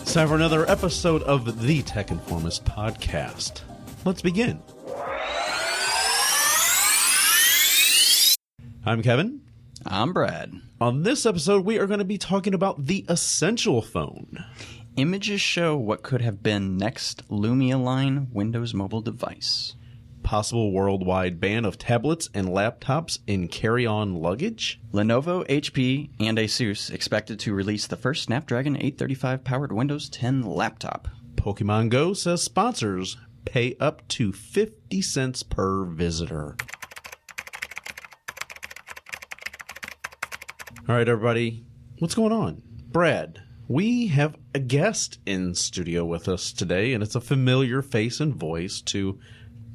It's time for another episode of the Tech Informist Podcast. Let's begin. I'm Kevin. I'm Brad. On this episode, we are going to be talking about the Essential phone. Images show what could have been next Lumia line Windows mobile device. Possible worldwide ban of tablets and laptops in carry-on luggage. Lenovo, HP, and Asus expected to release the first Snapdragon 835-powered Windows 10 laptop. Pokemon Go says sponsors pay up to 50 cents per visitor. All right, everybody, what's going on? Brad, we have a guest in studio with us today, and it's a familiar face and voice to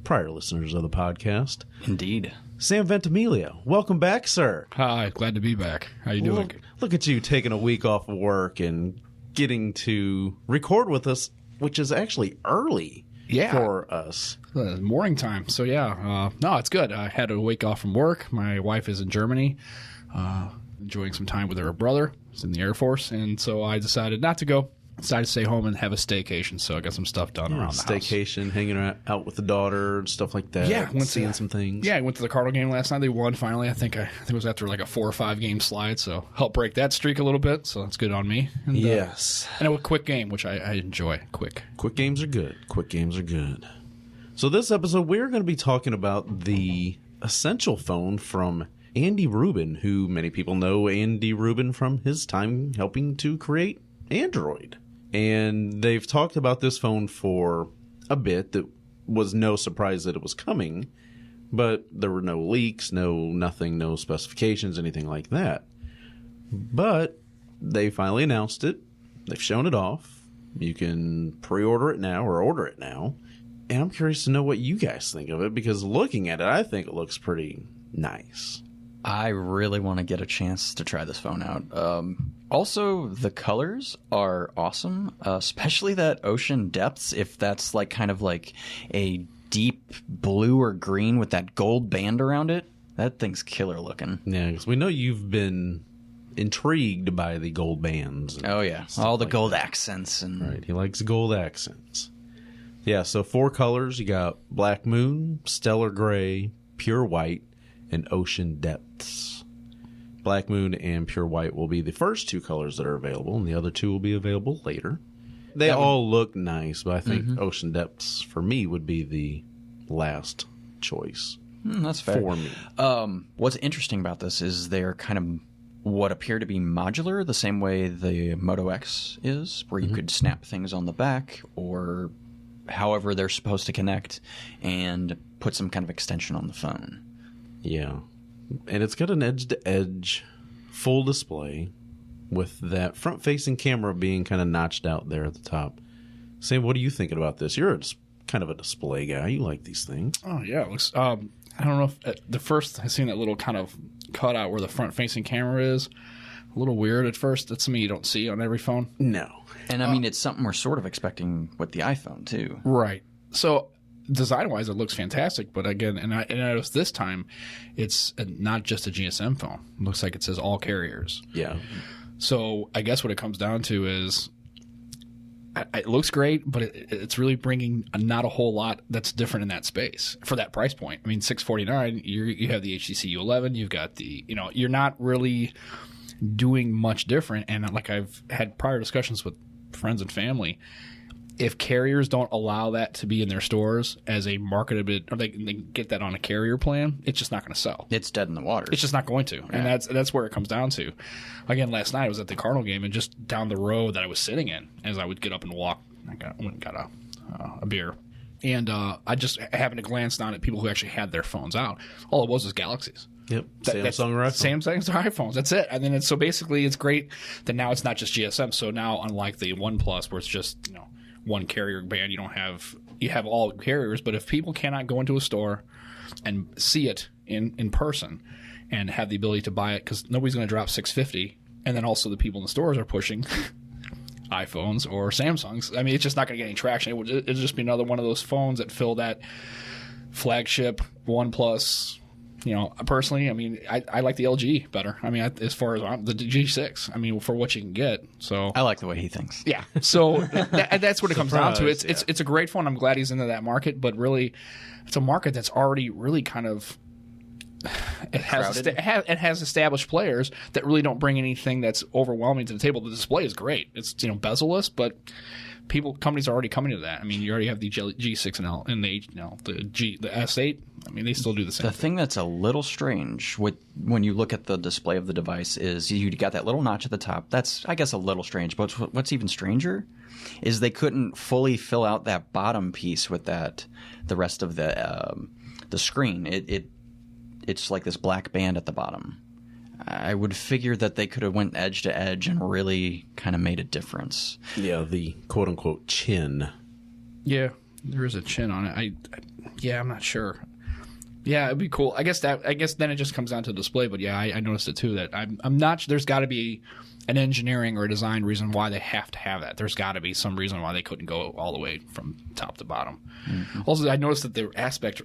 prior listeners of the podcast. Indeed. Sam Ventimiglia, welcome back, sir. Hi, glad to be back. How you doing? Look at you taking a week off of work and getting to record with us, which is actually early for us. Morning time. So, no, it's good. I had a week off from work. My wife is in Germany, enjoying some time with her brother. He's in the Air Force. And so I decided not to go. Decided to stay home and have a staycation, so I got some stuff done around the house. Staycation, hanging out with the daughter and stuff like that. Yeah, seeing some things. Yeah, I went to the Cardinal game last night. They won finally. I think it was after like a 4 or 5 game slide, so helped break that streak a little bit. So that's good on me. And, yes, and a quick game, which I enjoy. Quick games are good. Quick games are good. So this episode, we're going to be talking about the Essential phone from Andy Rubin, who many people know Andy Rubin from his time helping to create Android. And they've talked about this phone for a bit. That was no surprise that it was coming, but there were no leaks, nothing, no specifications, anything like that. But they finally announced it. They've shown it off. You can pre-order it now or order it now. And I'm curious to know what you guys think of it, because looking at it, I think it looks pretty nice. I really want to get a chance to try this phone out. Also, the colors are awesome, especially that ocean depths, if that's like kind of like a deep blue or green with that gold band around it. That thing's killer looking. Yeah, because we know you've been intrigued by the gold bands. Oh, yeah. All the gold accents. Right, he likes gold accents. Yeah, so 4 colors. You got Black Moon, Stellar Gray, Pure White, and Ocean Depths. Black Moon and Pure White will be the first 2 colors that are available, and the other 2 will be available later. They all look nice, but I think Ocean Depths, for me, would be the last choice. That's fair. For me. What's interesting about this is they're kind of what appear to be modular, the same way the Moto X is, where you could snap things on the back or however they're supposed to connect and put some kind of extension on the phone. Yeah. And it's got an edge-to-edge full display with that front-facing camera being kind of notched out there at the top. Sam, what are you thinking about this? You're kind of a display guy. You like these things. Oh, yeah. It looks, I don't know if the first I seen that little kind of cutout where the front-facing camera is. A little weird at first. That's something you don't see on every phone. No. And I mean, it's something we're sort of expecting with the iPhone, too. Right. So design-wise, it looks fantastic, but again, and I noticed this time, it's not just a GSM phone. It looks like it says all carriers. Yeah. So I guess what it comes down to is it looks great, but it's really bringing not a whole lot that's different in that space for that price point. I mean, $649, you have the HTC U11, you've got the, you're not really doing much different. And like I've had prior discussions with friends and family, if carriers don't allow that to be in their stores as a marketable, or they get that on a carrier plan, it's just not going to sell. It's dead in the water. It's just not going to. Yeah. And that's where it comes down to. Again, last night I was at the Cardinal game, and just down the road that I was sitting in, as I would get up and walk, I went and got a beer. And I just happened to glance down at people who actually had their phones out. All it was Galaxies. Yep, Samsung or iPhone. Samsung's or iPhones. That's it. And then so basically it's great that now it's not just GSM. So now, unlike the OnePlus, where it's just one carrier band, you have all carriers. But if people cannot go into a store and see it in person and have the ability to buy it, because nobody's going to drop $650, and then also the people in the stores are pushing iPhones or Samsungs. I mean, it's just not going to get any traction. It'll just be another one of those phones that fill that flagship OnePlus personally, I mean, I like the LG better. I mean, as far as the G6, I mean, for what you can get. So I like the way he thinks. Yeah. So that's what it comes down to. Surprise, It's a great phone. I'm glad he's into that market, but really, it's a market that's already really kind of it has established players that really don't bring anything that's overwhelming to the table. The display is great. It's bezel-less, but companies are already coming to that. I mean, you already have the G6 and the S8. I mean, they still do the same. The thing that's a little strange when you look at the display of the device is you got that little notch at the top. That's, I guess, a little strange. But what's even stranger is they couldn't fully fill out that bottom piece with the rest of the screen. It's like this black band at the bottom. I would figure that they could have went edge to edge and really kind of made a difference. Yeah, the quote-unquote chin. Yeah, there is a chin on it. I'm not sure. Yeah, it'd be cool. I guess then it just comes down to display. But yeah, I noticed it too. That I'm not. There's got to be an engineering or a design reason why they have to have that. There's got to be some reason why they couldn't go all the way from top to bottom. Mm-hmm. Also, I noticed that the aspect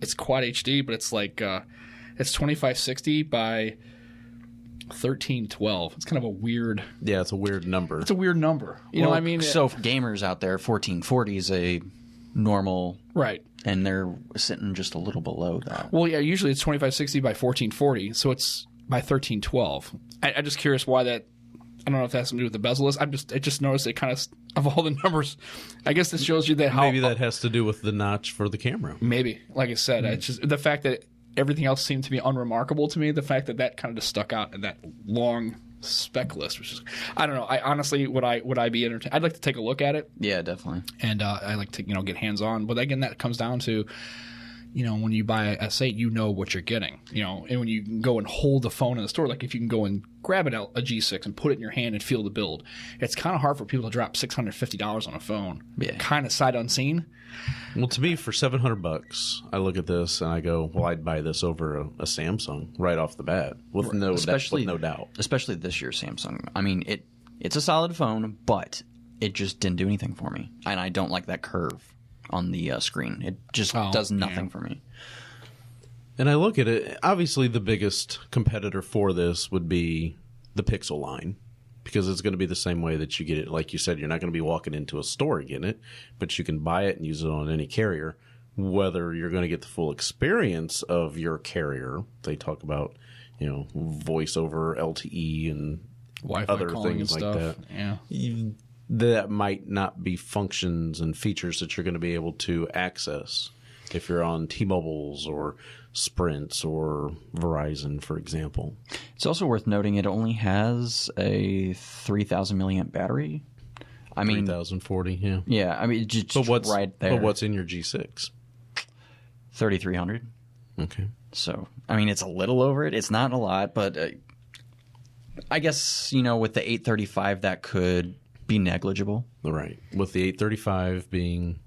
it's Quad HD, but it's like it's 2560 by 1312. It's kind of a weird. Yeah, it's a weird number. It's a weird number. You know what I mean? So for gamers out there, 1440 is a normal. Right. And they're sitting just a little below that. Well, yeah, usually it's 2560 by 1440, so it's by 1312. I'm just curious why that. I don't know if that has something to do with the bezel. I just noticed it kind of all the numbers. I guess this shows you that how maybe that has to do with the notch for the camera. Maybe, like I said, it's just the fact that everything else seemed to be unremarkable to me. The fact that kind of just stuck out in that long spec list, which is, I don't know. I honestly, would I be entertained? I'd like to take a look at it. Yeah, definitely. And I like to get hands on. But again, that comes down to when you buy a S8, you know what you're getting. And when you can go and hold the phone in the store, like if you can go and grab a G6 and put it in your hand and feel the build, it's kind of hard for people to drop $650 on a phone. Yeah. Kind of sight unseen. Well, to me, for $700, I look at this and I go, well, I'd buy this over a Samsung right off the bat with no doubt. Especially this year's Samsung. I mean, it's a solid phone, but it just didn't do anything for me. And I don't like that curve on the screen. It just does nothing for me. And I look at it, obviously the biggest competitor for this would be the Pixel line, because it's going to be the same way that you get it. Like you said, you're not going to be walking into a store and getting it, but you can buy it and use it on any carrier. Whether you're going to get the full experience of your carrier, they talk about, voice over LTE and Wi-Fi other things like that. Yeah. That might not be functions and features that you're going to be able to access if you're on T-Mobile's or Sprint's or Verizon, for example. It's also worth noting it only has a 3,000 milliamp battery. I mean, 3040, yeah. Yeah, I mean, just right there. But what's in your G6? 3,300. Okay. So, I mean, it's a little over it. It's not a lot, but I guess, with the 835, that could be negligible. Right. With the 835 being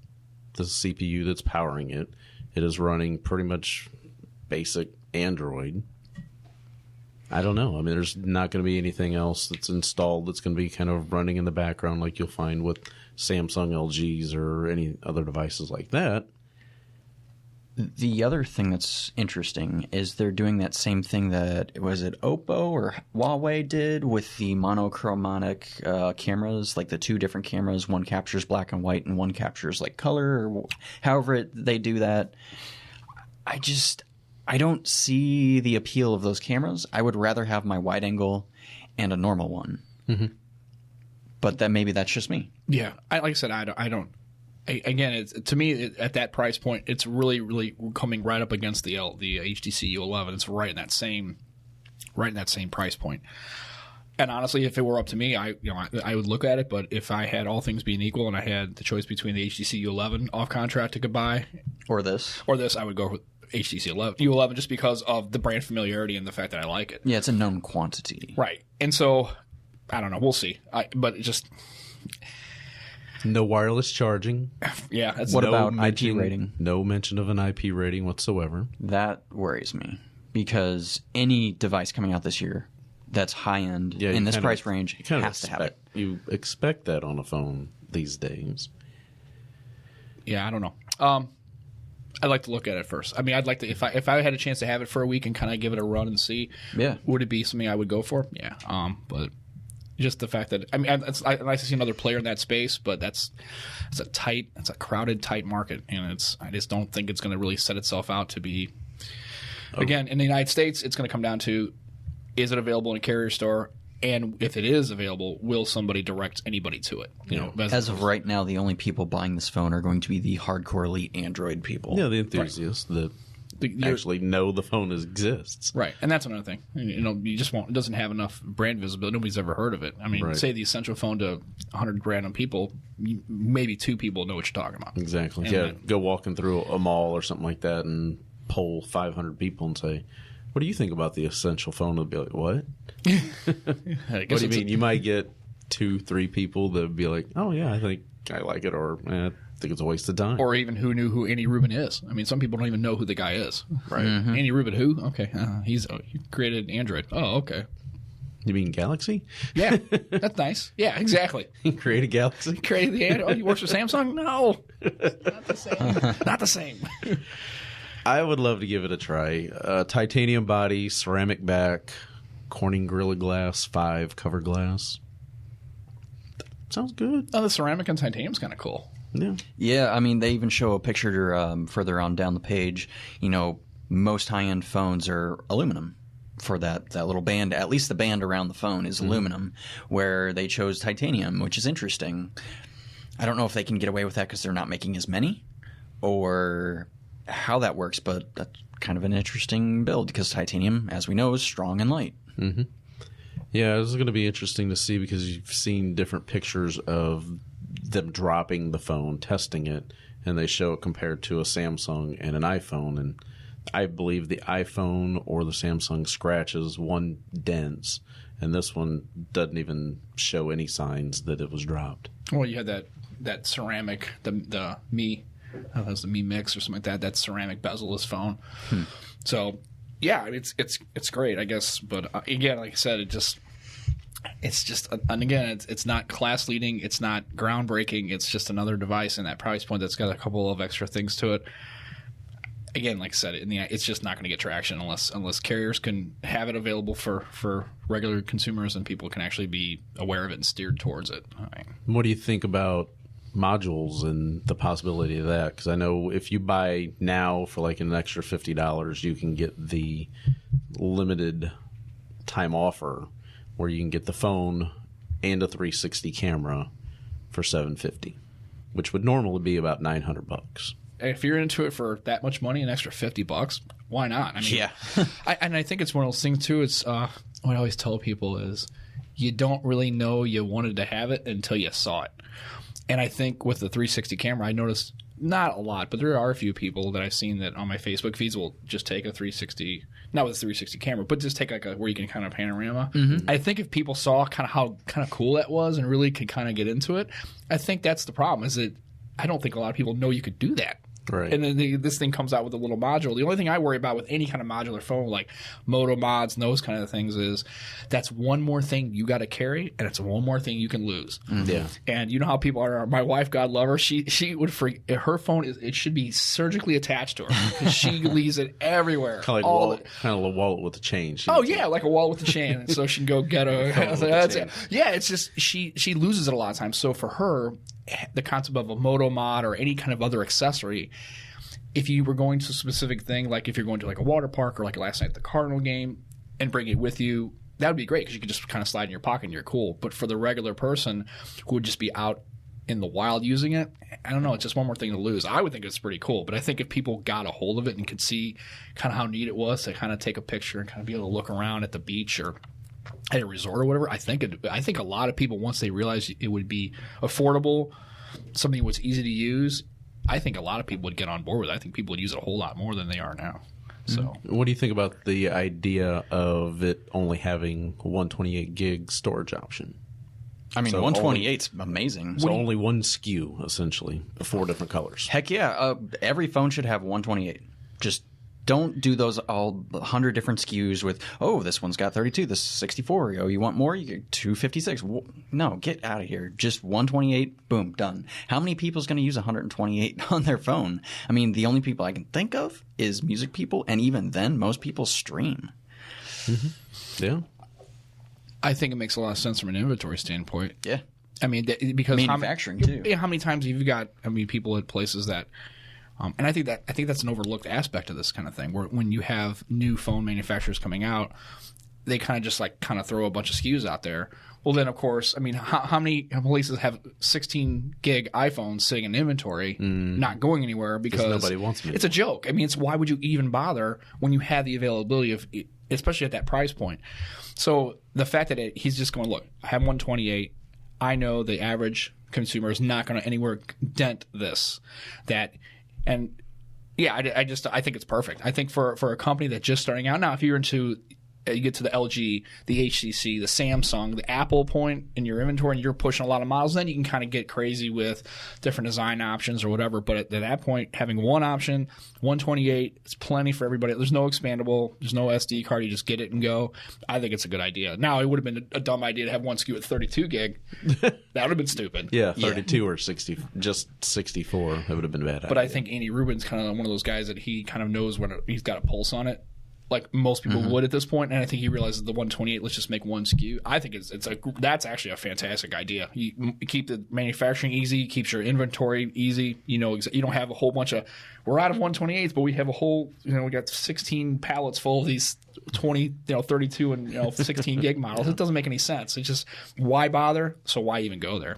the CPU that's powering it, it is running pretty much basic Android. I don't know. I mean, there's not going to be anything else that's installed that's going to be kind of running in the background like you'll find with Samsung LGs or any other devices like that. The other thing that's interesting is they're doing that same thing that, was it Oppo or Huawei did with the monochromatic cameras, like the two different cameras. One captures black and white and one captures like color, or however they do that. I don't see the appeal of those cameras. I would rather have my wide angle and a normal one. Mm-hmm. But then maybe that's just me. Yeah. Like I said, I don't. Again, to me, at that price point, it's really, really coming right up against the HTC U11. It's right in that same price point. And honestly, if it were up to me, I would look at it. But if I had all things being equal and I had the choice between the HTC U11 off contract I could buy, or this, I would go with HTC U11 just because of the brand familiarity and the fact that I like it. Yeah, it's a known quantity, right? And so, I don't know. We'll see. But it just. No wireless charging. Yeah. What about IP rating? No mention of an IP rating whatsoever. That worries me because any device coming out this year that's high-end in this price range has to have it. You expect that on a phone these days. Yeah, I don't know. I'd like to look at it first. I mean, I'd like to if I had a chance to have it for a week and kind of give it a run and see, would it be something I would go for? Yeah. But just the fact that I'd like to see another player in that space, but it's a crowded, tight market, and I just don't think it's going to really set itself out to be. Again, in the United States, it's going to come down to, is it available in a carrier store? And if it is available, will somebody direct anybody to it? As of right now, the only people buying this phone are going to be the hardcore elite Android people. Yeah, the enthusiasts that actually know the phone exists. Right, and that's another thing. You just won't. It doesn't have enough brand visibility. Nobody's ever heard of it. I mean, say the essential phone to 100 random people, maybe 2 people know what you're talking about. Exactly. Go walking through a mall or something like that and poll 500 people and say, "What do you think about the essential phone?" They'll be like, "What?" What do you mean? You might get 2-3 people that would be like, "Oh yeah, I think I like it," or I think it's a waste of time. Or even who knew who Andy Rubin is. I mean, some people don't even know who the guy is. Right. Mm-hmm. Andy Rubin, who? Okay. He created Android. Oh, okay. You mean Galaxy? Yeah, that's nice. Yeah, exactly. He created Galaxy? Created the Android. Oh, he works for Samsung? No. Not the same. Not the same. I would love to give it a try. Titanium body, ceramic back, Corning Gorilla Glass 5 cover glass. Sounds good. Oh, the ceramic and titanium's kind of cool. Yeah, I mean, they even show a picture further on down the page. Most high-end phones are aluminum for that little band. At least the band around the phone is aluminum, where they chose titanium, which is interesting. I don't know if they can get away with that because they're not making as many or how that works, but that's kind of an interesting build because titanium, as we know, is strong and light. Mm-hmm. Yeah, this is going to be interesting to see because you've seen different pictures of them dropping the phone, testing it, and they show it compared to a Samsung and an iPhone. And I believe the iPhone or the Samsung scratches one dents, and this one doesn't even show any signs that it was dropped. Well, you had that ceramic, the Mi, I don't know if it was the Mi Mix or something like that. That ceramic bezel-less phone. So, yeah, it's great, I guess. But again, like I said, it's just, and again, it's not class leading, it's not groundbreaking. It's just another device in that price point that's got a couple of extra things to it. Again, like I said, it's just not going to get traction unless carriers can have it available for regular consumers and people can actually be aware of it and steered towards it. All right. What do you think about modules and the possibility of that? Because I know if you buy now for like an extra $50, you can get the limited time offer where you can get the phone and a 360 camera for $750, which would normally be about $900. If you're into it for that much money, an extra $50, why not? I mean, yeah. I think it's one of those things too. It's what I always tell people is you don't really know you wanted to have it until you saw it. And I think with the 360 camera, I noticed not a lot, but there are a few people that I've seen that on my Facebook feeds will just take a 360, not with a 360 camera, but just take like where you can kind of panorama. Mm-hmm. I think if people saw kind of how kind of cool that was and really could kind of get into it, I think that's the problem. Is that I don't think a lot of people know you could do that. Right. And then this thing comes out with a little module. The only thing I worry about with any kind of modular phone, like Moto mods and those kind of things, is that's one more thing you got to carry, and it's one more thing you can lose. Mm-hmm. Yeah. And you know how people are. My wife, God love her, she would freak. Her phone it should be surgically attached to her because she leaves it everywhere. Kind of a wallet with a chain. Like a wallet with a chain, and so she can go get a. That's it. Yeah, it's just she loses it a lot of times. So for her, the concept of a Moto mod or any kind of other accessory, if you were going to a specific thing, like if you're going to like a water park or like last night at the Cardinal game and bring it with you, that would be great because you could just kind of slide in your pocket and you're cool. But for the regular person who would just be out in the wild using it, I don't know, it's just one more thing to lose. I would think it's pretty cool, but I think if people got a hold of it and could see kind of how neat it was to kind of take a picture and kind of be able to look around at the beach or at a resort or whatever, I think a lot of people, once they realize it would be affordable, something that was easy to use, I think a lot of people would get on board with it. I think people would use it a whole lot more than they are now. So, what do you think about the idea of it only having 128 gig storage option? I mean, 128's amazing. So only one SKU, essentially, 4 different colors. Heck yeah. Every phone should have 128. Just don't do those all 100 different SKUs with, oh, this one's got 32, this is 64. Oh, you want more? You get 256. No, get out of here. Just 128, boom, done. How many people's going to use 128 on their phone? I mean, the only people I can think of is music people, and even then, most people stream. Mm-hmm. Yeah. I think it makes a lot of sense from an inventory standpoint. Yeah. I mean, because manufacturing too. Yeah, how many times have you got? I mean, people at places that, and I think that's an overlooked aspect of this kind of thing. Where when you have new phone manufacturers coming out, they kind of throw a bunch of SKUs out there. Well, then of course, I mean, how many places have 16 gig iPhones sitting in inventory, not going anywhere because nobody wants them. It's a joke. I mean, it's why would you even bother when you have the availability of, especially at that price point. So the fact that he's just going, look, I have 128. I know the average consumer is not going to anywhere dent this. I think it's perfect. I think for a company that's just starting out now, if you're into, you get to the LG, the HTC, the Samsung, the Apple point in your inventory, and you're pushing a lot of models, then you can kind of get crazy with different design options or whatever. But at that point, having one option, 128, it's plenty for everybody. There's no expandable, there's no SD card. You just get it and go. I think it's a good idea. Now, it would have been a dumb idea to have one SKU at 32 gig. That would have been stupid. Yeah, 32 or 60, just 64. That would have been a bad idea. But I think Andy Rubin's kind of one of those guys that he kind of knows when he's got a pulse on it, like most people would at this point, and I think he realizes the 128. Let's just make one SKU. I think that's actually a fantastic idea. You keep the manufacturing easy, keeps your inventory easy. You know, you don't have a whole bunch of. We're out of 128s, but we have a whole. We got 16 pallets full of these 20, 32 and 16 gig models. It doesn't make any sense. It's just why bother? So why even go there?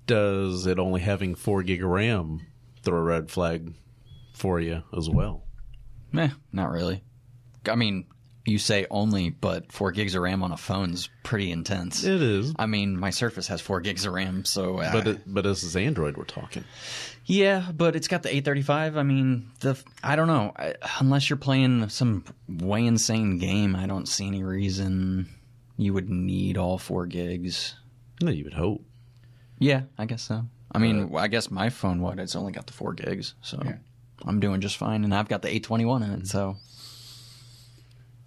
Does it only having 4 gig of RAM throw a red flag for you as well? Not really. I mean, you say only, but 4 gigs of RAM on a phone's pretty intense. It is. I mean, my Surface has 4 gigs of RAM, so... But this is Android we're talking. Yeah, but it's got the 835. I mean, I don't know. Unless you're playing some way insane game, I don't see any reason you would need all 4 gigs. No, you would hope. Yeah, I guess so. I mean, I guess my phone, it's only got the 4 gigs, so I'm doing just fine, and I've got the 821 in it, so...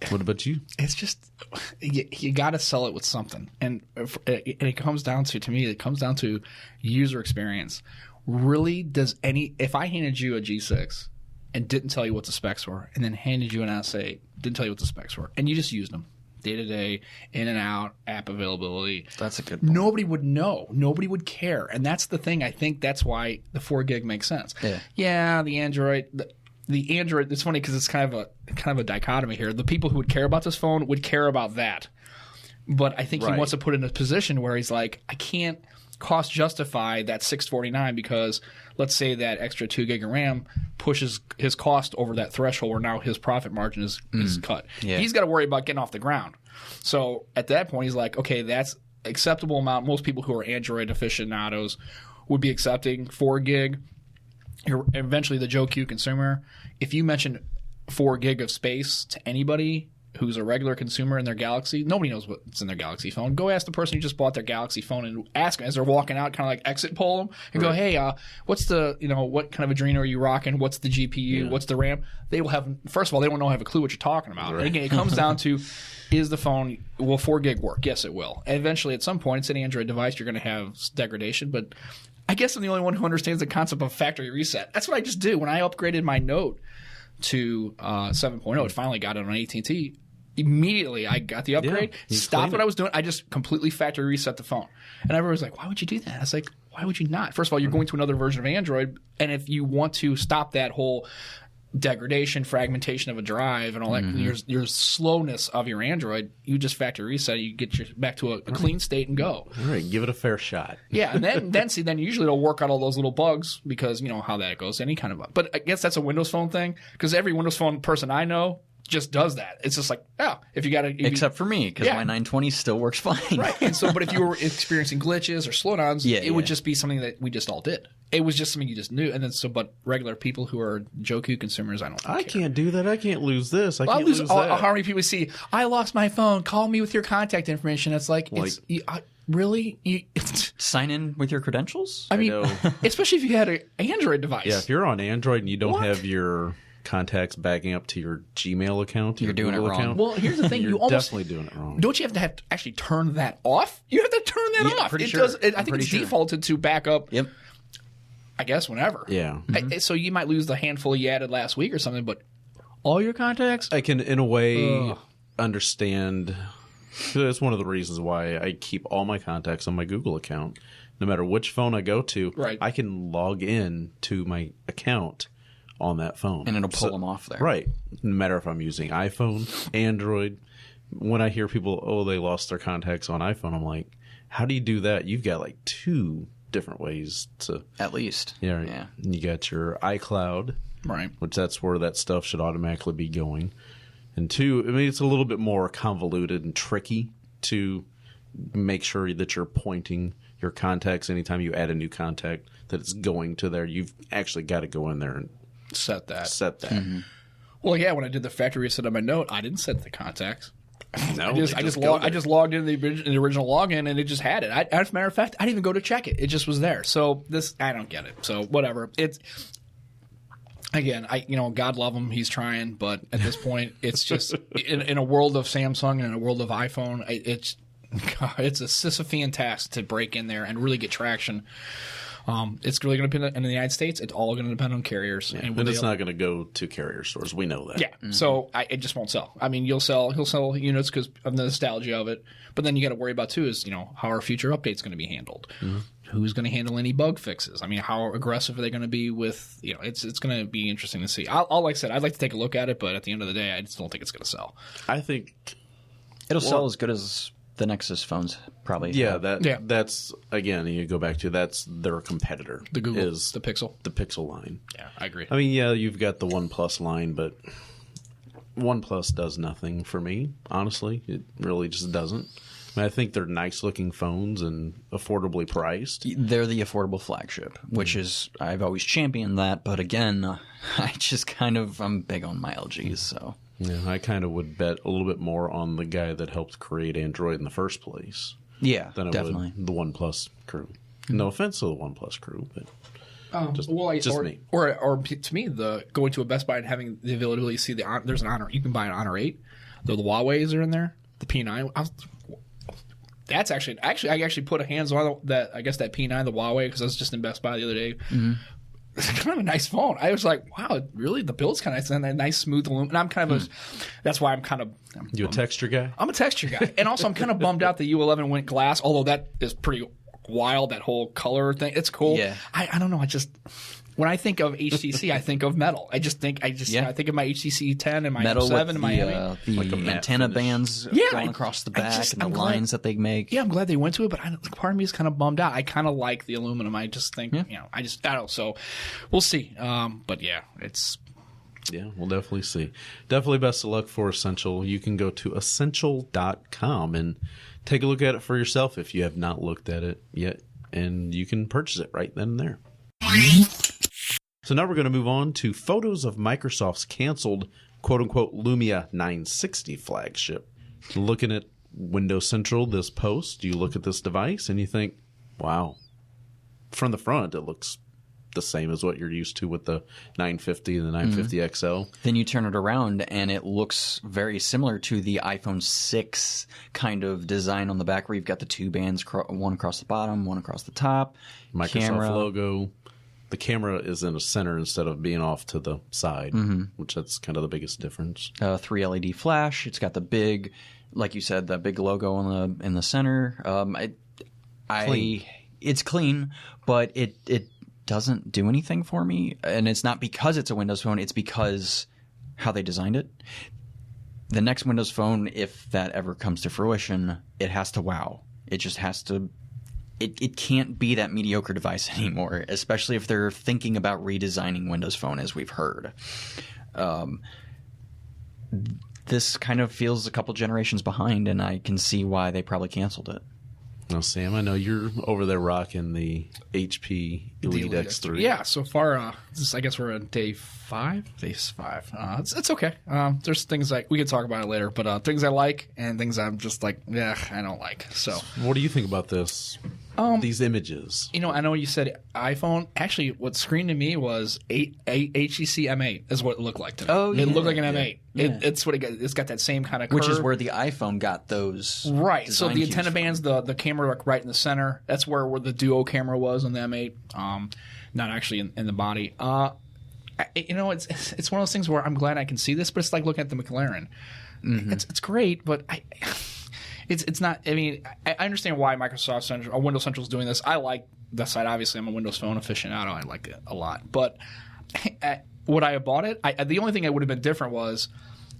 What about you? It's just you got to sell it with something, and it comes down to me, it comes down to user experience. Really, if I handed you a G6 and didn't tell you what the specs were, and then handed you an S8, didn't tell you what the specs were, and you just used them day to day, in and out, app availability. That's a good point. Nobody would know. Nobody would care, and that's the thing. I think that's why the 4 gig makes sense. Yeah, the Android. The Android, it's funny because it's kind of a dichotomy here. The people who would care about this phone would care about that. But I think he wants to put in a position where he's like, I can't cost justify that $649 because let's say that extra 2 gig of RAM pushes his cost over that threshold where now his profit margin is cut. Yeah. He's got to worry about getting off the ground. So at that point, he's like, okay, that's acceptable amount. Most people who are Android aficionados would be accepting 4 gig. Eventually the Joe Q consumer, if you mention 4 gig of space to anybody who's a regular consumer in their Galaxy, nobody knows what's in their Galaxy phone. Go ask the person who just bought their Galaxy phone and ask them as they're walking out, kind of like exit poll them and go, hey, what's the, what kind of Adreno are you rocking? What's the GPU? What's the RAM? They will have, first of all, they won't have a clue what you're talking about. Right. Again, it comes down to, is the phone, will 4 gig work? Yes, it will. And eventually at some point, it's an Android device, you're going to have degradation, but I guess I'm the only one who understands the concept of factory reset. That's what I just do. When I upgraded my Note to 7.0, it finally got it on AT&T. Immediately, I got the upgrade, stopped what I was doing. I just completely factory reset the phone. And everyone was like, why would you do that? I was like, why would you not? First of all, you're going to another version of Android, and if you want to stop that whole degradation, fragmentation of a drive and all that, your slowness of your Android, you just factory reset, you get back to a clean state and go. All right, give it a fair shot. Yeah, and then usually it'll work out all those little bugs because you know how that goes, any kind of bug. But I guess that's a Windows Phone thing because every Windows Phone person I know just does that. It's just like, if you got to... Except for me, because my 920 still works fine. Right, and so, but if you were experiencing glitches or slowdowns, it would just be something that we just all did. It was just something you just knew. And then but regular people who are Joe Q consumers, I can't do that. I can't lose this. I can't lose that. How many people see, I lost my phone, call me with your contact information. It's like really? Sign in with your credentials? I mean, especially if you had an Android device. Yeah, if you're on Android and you don't have your contacts backing up to your Gmail account. You're doing it wrong. Account. Well, here's the thing. You're You almost definitely doing it wrong. Don't you have to actually turn that off? You have to turn that off. Pretty It sure. does. I think pretty it's sure. defaulted to backup. Yep. I guess whenever. Yeah. So you might lose the handful you added last week or something, but all your contacts. I can, in a way, understand. That's one of the reasons why I keep all my contacts on my Google account. No matter which phone I go to, Right. I can log in to my account on that phone. And it'll pull them off there. Right. No matter if I'm using iPhone, Android. When I hear people, they lost their contacts on iPhone, I'm like, how do you do that? You've got like 2 different ways to. At least. Yeah. Yeah. You got your iCloud, Right. which that's where that stuff should automatically be going. And 2, I mean, it's a little bit more convoluted and tricky to make sure that you're pointing your contacts anytime you add a new contact, that it's going to there. You've actually got to go in there and Set that. set that. Mm-hmm. Well, yeah. When I did the factory reset on my note, I didn't set the contacts. No, I just logged in the original login and it just had it. As a matter of fact, I didn't even go to check it. It just was there. So I don't get it. So whatever. It's again, God love him. He's trying, but at this point, it's just in a world of Samsung and in a world of iPhone, it's a Sisyphean task to break in there and really get traction. It's really going to depend in the United States. It's all going to depend on carriers, and it's not going to go to carrier stores. We know that. Yeah, so it just won't sell. I mean, he'll sell units because of the nostalgia of it, but then you got to worry about too is how are future updates going to be handled? Mm-hmm. Who's going to handle any bug fixes? I mean, how aggressive are they going to be with It's going to be interesting to see. Like I said, I'd like to take a look at it, but at the end of the day, I just don't think it's going to sell. I think It'll sell as good as the Nexus phones probably. Yeah, that's again. You go back to that's their competitor. The Google is the Pixel. The Pixel line. Yeah, I agree. I mean, yeah, you've got the OnePlus line, but OnePlus does nothing for me. Honestly, it really just doesn't. I mean, I think they're nice looking phones and affordably priced. They're the affordable flagship, which is I've always championed that. But again, I just I'm big on my LGs, so. Yeah, I kind of would bet a little bit more on the guy that helped create Android in the first place. Yeah, than I definitely. would the OnePlus crew. No offense to the OnePlus crew, but just me. Or to me, going to a Best Buy and having the ability to see there's an Honor. You can buy an Honor 8. The Huawei's are in there. The P9. That's actually I actually put a hands on that. I guess that P9, the Huawei, because I was just in Best Buy the other day. Mm-hmm. It's kind of a nice phone. I was like, wow, really? The build's kind of nice and that nice smooth aluminum. And I'm kind of that's why I'm kind of. You a texture guy? I'm a texture guy, and also I'm kind of bummed out the U11 went glass. Although that is pretty wild. That whole color thing, it's cool. Yeah. I don't know. I just. When I think of HTC, I think of metal. I think of my HTC 10 and my metal M7 with and my the antenna bands going across the back and the lines that they make. Yeah, I'm glad they went to it, but part of me is kind of bummed out. I kind of like the aluminum. I just think, I don't know. So we'll see. But yeah, it's. Yeah, we'll definitely see. Definitely best of luck for Essential. You can go to essential.com and take a look at it for yourself if you have not looked at it yet, and you can purchase it right then and there. So now we're going to move on to photos of Microsoft's canceled quote-unquote Lumia 960 flagship. Looking at Windows Central, this post, you look at this device and you think, wow. From the front, it looks the same as what you're used to with the 950 and the 950 XL. Then you turn it around and it looks very similar to the iPhone 6 kind of design on the back where you've got the 2 bands, one across the bottom, one across the top. Microsoft logo. The camera is in the center instead of being off to the side, which that's kind of the biggest difference. 3 LED flash. It's got the big, like you said, the big logo in the center. It's clean, but it doesn't do anything for me. And it's not because it's a Windows phone. It's because how they designed it. The next Windows phone, if that ever comes to fruition, it has to wow. It just has to. It can't be that mediocre device anymore, especially if they're thinking about redesigning Windows Phone, as we've heard. This kind of feels a couple generations behind, and I can see why they probably canceled it. Now, Sam, I know you're over there rocking the HP Elite X3. Yeah, so far, I guess we're on day 5. Day 5. It's okay. There's things we can talk about it later, but things I like and things I'm just like, I don't like. So, what do you think about this? these images? I know you said iPhone. Actually, what screamed to me was HTC M8 is what it looked like to me. Oh, yeah. It looked like an M8. Yeah. It's what it got. It's got that same kind of curve. Which is where the iPhone got those. Right. So the antenna from. bands, the camera like right in the center. That's where the duo camera was on the M8. Not actually in the body. It's one of those things where I'm glad I can see this, but it's like looking at the McLaren. Mm-hmm. It's great, but it's not. I mean, I understand why Microsoft Central or Windows Central is doing this. I like that side. Obviously, I'm a Windows Phone aficionado. I like it a lot. But would I have bought it? The only thing that would have been different was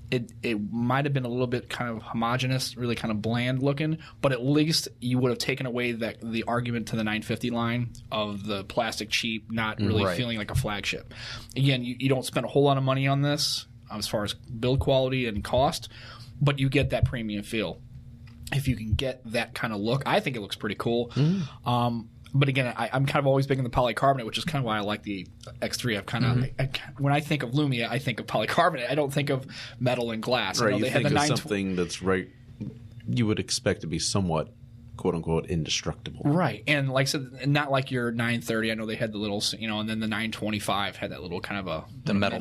it might have been a little bit kind of homogenous, really kind of bland looking. But at least you would have taken away the argument to the 950 line of the plastic cheap, not really feeling like a flagship. Again, you don't spend a whole lot of money on this as far as build quality and cost, but you get that premium feel. If you can get that kind of look, I think it looks pretty cool. But again, I'm kind of always big in the polycarbonate, which is kind of why I like the X3. I've kind of when I think of Lumia, I think of polycarbonate. I don't think of metal and glass. Right, you think of something that's you would expect to be somewhat, quote unquote, indestructible. Right, and like I said, not like your 930. I know they had the little, and then the 925 had that little kind of the metal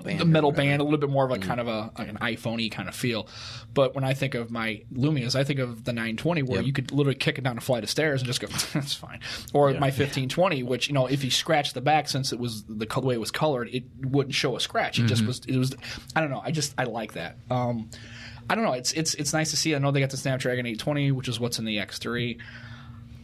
band, a little bit more of a kind of an iPhone-y kind of feel. But when I think of my Lumias, I think of the 920, where you could literally kick it down a flight of stairs and just go, that's fine. Or my 1520, which if you scratch the back, since it was the way it was colored, it wouldn't show a scratch. It just was. It was. I don't know. I like that. I don't know. It's nice to see. I know they got the Snapdragon 820, which is what's in the X3.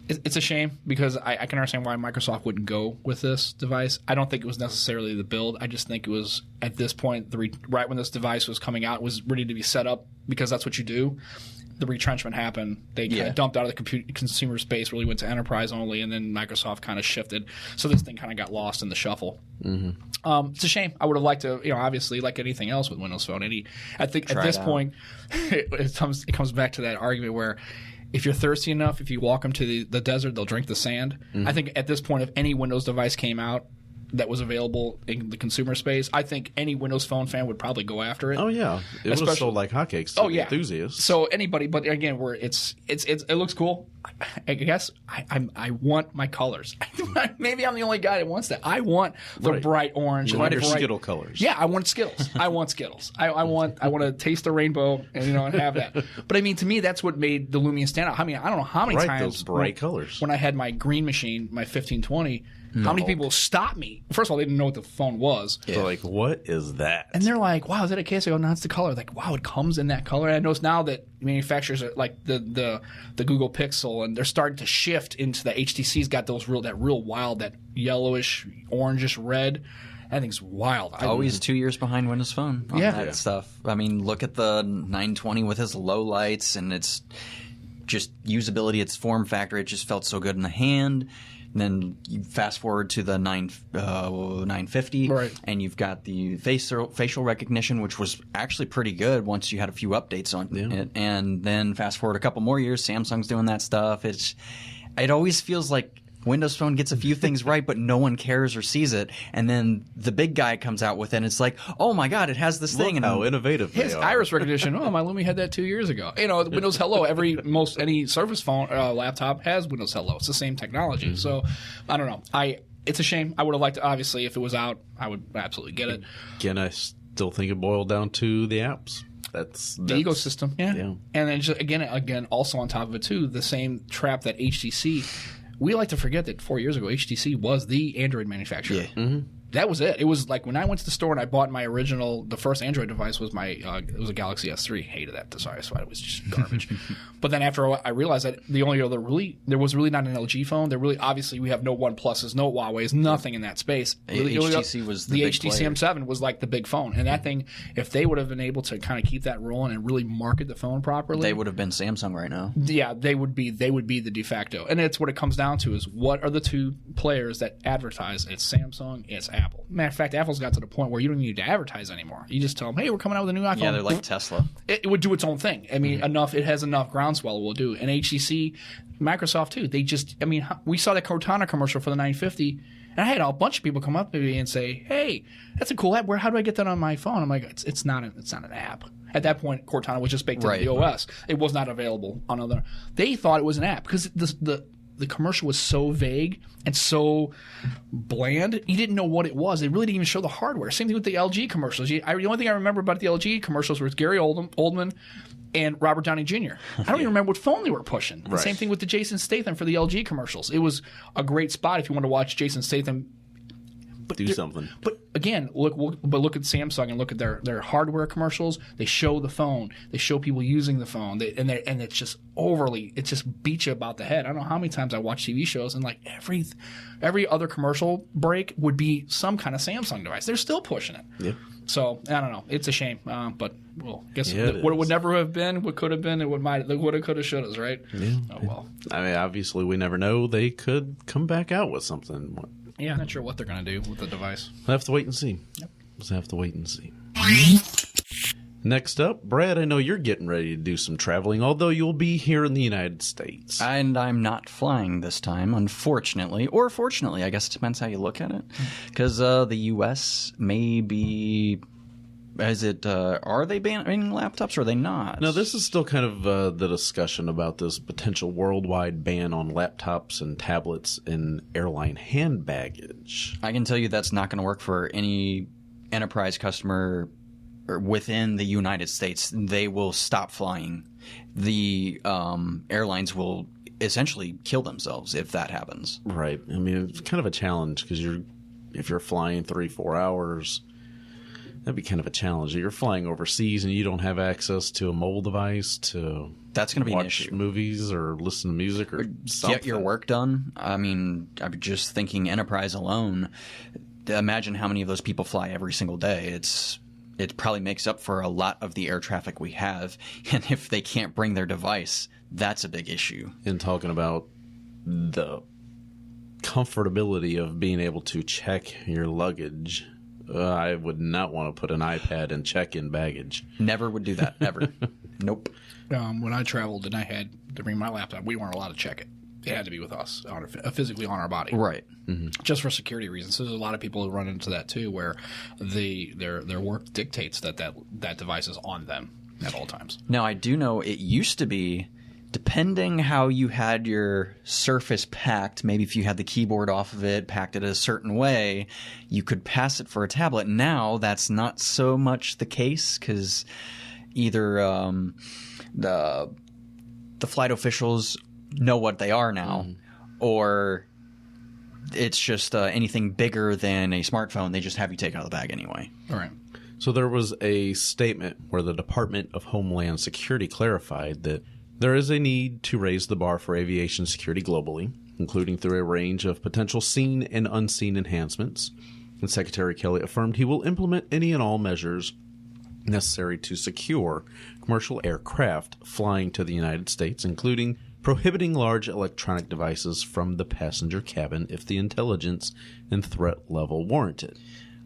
It's a shame because I can understand why Microsoft wouldn't go with this device. I don't think it was necessarily the build. I just think it was, at this point, right when this device was coming out, it was ready to be set up because that's what you do. The retrenchment happened. They kind of dumped out of the consumer space, really went to enterprise only, and then Microsoft kind of shifted. So this thing kind of got lost in the shuffle. It's a shame. I would have liked to, obviously, like anything else with Windows Phone. I think at this point, it comes back to that argument where if you're thirsty enough, if you walk them to the desert, they'll drink the sand. I think at this point, if any Windows device came out that was available in the consumer space, I think any Windows Phone fan would probably go after it. Oh yeah, it was sold like hotcakes to enthusiasts. So anybody, but again, where it looks cool. I guess I want my colors. Maybe I'm the only guy that wants that. I want the bright orange. You want your Skittle colors. Yeah, I want Skittles. I want Skittles. I want to taste the rainbow and have that. But I mean, to me, that's what made the Lumia stand out. I mean, I don't know how many times those bright colors. When I had my green machine, my 1520. How many people stopped me? First of all, they didn't know what the phone was. They're like, what is that? And they're like, wow, is that a case? I go, no, it's the color. Like, wow, it comes in that color. And I notice now that manufacturers are like the Google Pixel, and they're starting to shift into the HTC's got that real wild, that yellowish, orangish red. That thing's wild. Always 2 years behind Windows Phone on that stuff. I mean, look at the 920 with his low lights and its just usability, its form factor. It just felt so good in the hand. And then you fast forward to the 950, and you've got the facial recognition, which was actually pretty good once you had a few updates on it. And then fast forward a couple more years, Samsung's doing that stuff. It always feels like Windows Phone gets a few things right, but no one cares or sees it. And then the big guy comes out with it, and it's like, oh my God, it has this thing. And how innovative his they are. iris recognition. Oh, my Lumia had that 2 years ago. Windows Hello. Any Surface phone laptop has Windows Hello. It's the same technology. So I don't know. It's a shame. I would have liked to. Obviously, if it was out, I would absolutely get it. Again, I still think it boiled down to the apps. That's the ecosystem. Yeah. And then just again, also on top of it too, the same trap that HTC. We like to forget that 4 years ago, HTC was the Android manufacturer. Yeah. That was it. It was like when I went to the store and I bought my the first Android device was it was a Galaxy S3. Hated that device. It was just garbage. But then after I realized that there was really not an LG phone. Obviously we have no OnePluses, no Huawei's, nothing in that space. HTC was the HTC player. M7 was like the big phone. And that thing, if they would have been able to kind of keep that rolling and really market the phone properly, they would have been Samsung right now. Yeah, they would be the de facto. And it's what it comes down to is what are the two players that advertise? It's Samsung, it's Apple. Matter of fact, Apple's got to the point where you don't need to advertise anymore. You just tell them, hey, we're coming out with a new iPhone. Yeah, they're like Tesla. It would do its own thing. I mean, it has enough groundswell it will do. And HTC, Microsoft too, we saw that Cortana commercial for the 950, and I had a bunch of people come up to me and say, hey, that's a cool app. How do I get that on my phone? I'm like, it's not an app. At that point, Cortana was just baked into the OS. It was not available on other. They thought it was an app because the commercial was so vague and so bland. You didn't know what it was. They really didn't even show the hardware. Same thing with the LG commercials. The only thing I remember about the LG commercials was Gary Oldman and Robert Downey Jr. I don't even remember what phone they were pushing. Right. Same thing with the Jason Statham for the LG commercials. It was a great spot if you want to watch Jason Statham do something. But again, look at Samsung and look at their hardware commercials. They show the phone. They show people using the phone. And it's just it just beats you about the head. I don't know how many times I watch TV shows and like every other commercial break would be some kind of Samsung device. They're still pushing it. Yeah. So I don't know. It's a shame. But well, guess Yeah, what it would never have been, what could have been, and what have, could have, should have, right? Yeah. Oh well. I mean, obviously, we never know. They could come back out with something. Yeah, I'm not sure what they're going to do with the device. We'll have to wait and see. Yep. We'll have to wait and see. Next up, Brad, I know you're getting ready to do some traveling, although you'll be here in the United States. And I'm not flying this time, unfortunately. Or fortunately, I guess it depends how you look at it. Because the U.S. may be... are they banning laptops or are they not? No, this is still kind of the discussion about this potential worldwide ban on laptops and tablets in airline hand baggage. I can tell you that's not going to work for any enterprise customer within the United States. They will stop flying. The airlines will essentially kill themselves if that happens. Right. I mean, it's kind of a challenge because if you're flying 3-4 hours... That'd be kind of a challenge. You're flying overseas and you don't have access to a mobile device to that's going to be watch an issue. Movies or listen to music or something. Get your work done. I mean, I'm just thinking enterprise alone. Imagine how many of those people fly every single day. It probably makes up for a lot of the air traffic we have. And if they can't bring their device, that's a big issue. And talking about the comfortability of being able to check your luggage. I would not want to put an iPad in check-in baggage. Never would do that. Ever. Nope. When I traveled and I had to bring my laptop, we weren't allowed to check it. It had to be with us, physically on our body. Right. Mm-hmm. Just for security reasons. So there's a lot of people who run into that too, where their work dictates that device is on them at all times. Now, I do know it used to be, depending how you had your Surface packed, maybe if you had the keyboard off of it, packed it a certain way, you could pass it for a tablet. Now that's not so much the case because either the flight officials know what they are now, or it's just anything bigger than a smartphone, they just have you take it out of the bag anyway. All right. So there was a statement where the Department of Homeland Security clarified that there is a need to raise the bar for aviation security globally, including through a range of potential seen and unseen enhancements. And Secretary Kelly affirmed he will implement any and all measures necessary to secure commercial aircraft flying to the United States, including prohibiting large electronic devices from the passenger cabin if the intelligence and threat level warrant it.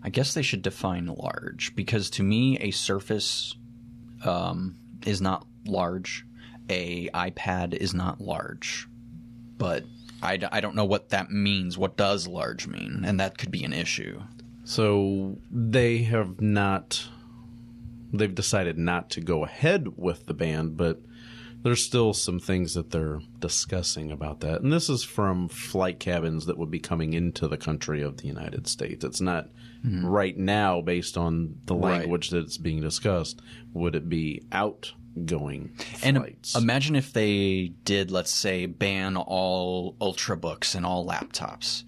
I guess they should define large, because to me, a Surface is not large. A iPad is not large, but I don't know what that means. What does large mean? And that could be an issue. So they've decided not to go ahead with the ban, but there's still some things that they're discussing about that. And this is from flight cabins that would be coming into the country of the United States. It's not right now based on the language that's being discussed. Would it be outgoing flights? And imagine if they did, let's say, ban all Ultrabooks and all laptops.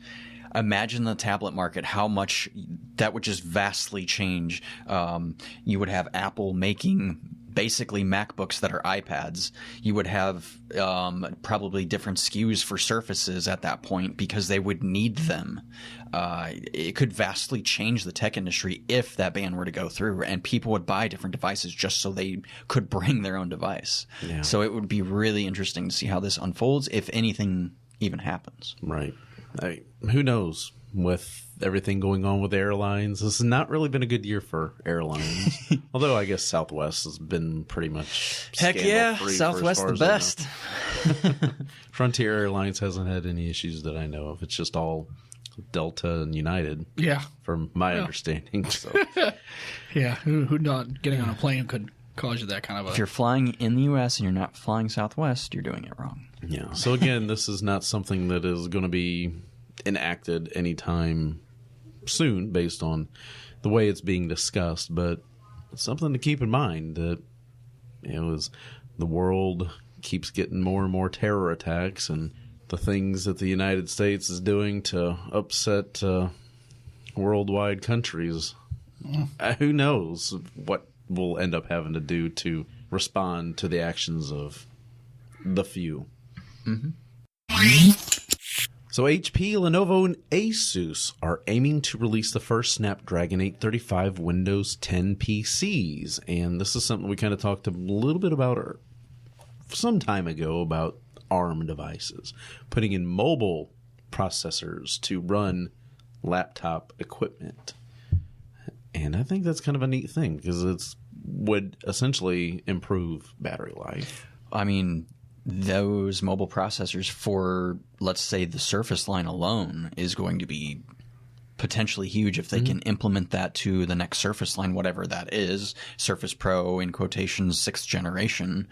Imagine the tablet market, how much that would just vastly change. You would have Apple making basically MacBooks that are iPads. You would have probably different SKUs for Surfaces at that point because they would need them. It could vastly change the tech industry if that ban were to go through, and people would buy different devices just so they could bring their own device. Yeah. So it would be really interesting to see how this unfolds, if anything even happens. Right. Who knows? With everything going on with airlines, this has not really been a good year for airlines. Although I guess Southwest has been pretty much scandal-free. Southwest the best. Frontier Airlines hasn't had any issues that I know of. It's just all Delta and United. Yeah, from my understanding. So. Yeah, who not getting on a plane could cause you that kind of If you're flying in the U.S. and you're not flying Southwest, you're doing it wrong. Yeah. So again, this is not something that is going to be enacted anytime soon based on the way it's being discussed, but it's something to keep in mind that as the world keeps getting more and more terror attacks and the things that the United States is doing to upset worldwide countries, who knows what we'll end up having to do to respond to the actions of the few. Mm-hmm. So HP, Lenovo, and Asus are aiming to release the first Snapdragon 835 Windows 10 PCs. And this is something we kind of talked a little bit about some time ago about ARM devices, putting in mobile processors to run laptop equipment. And I think that's kind of a neat thing because it would essentially improve battery life. I mean, those mobile processors for, let's say, the Surface line alone is going to be potentially huge if they can implement that to the next Surface line, whatever that is, Surface Pro, in quotations, 6th generation.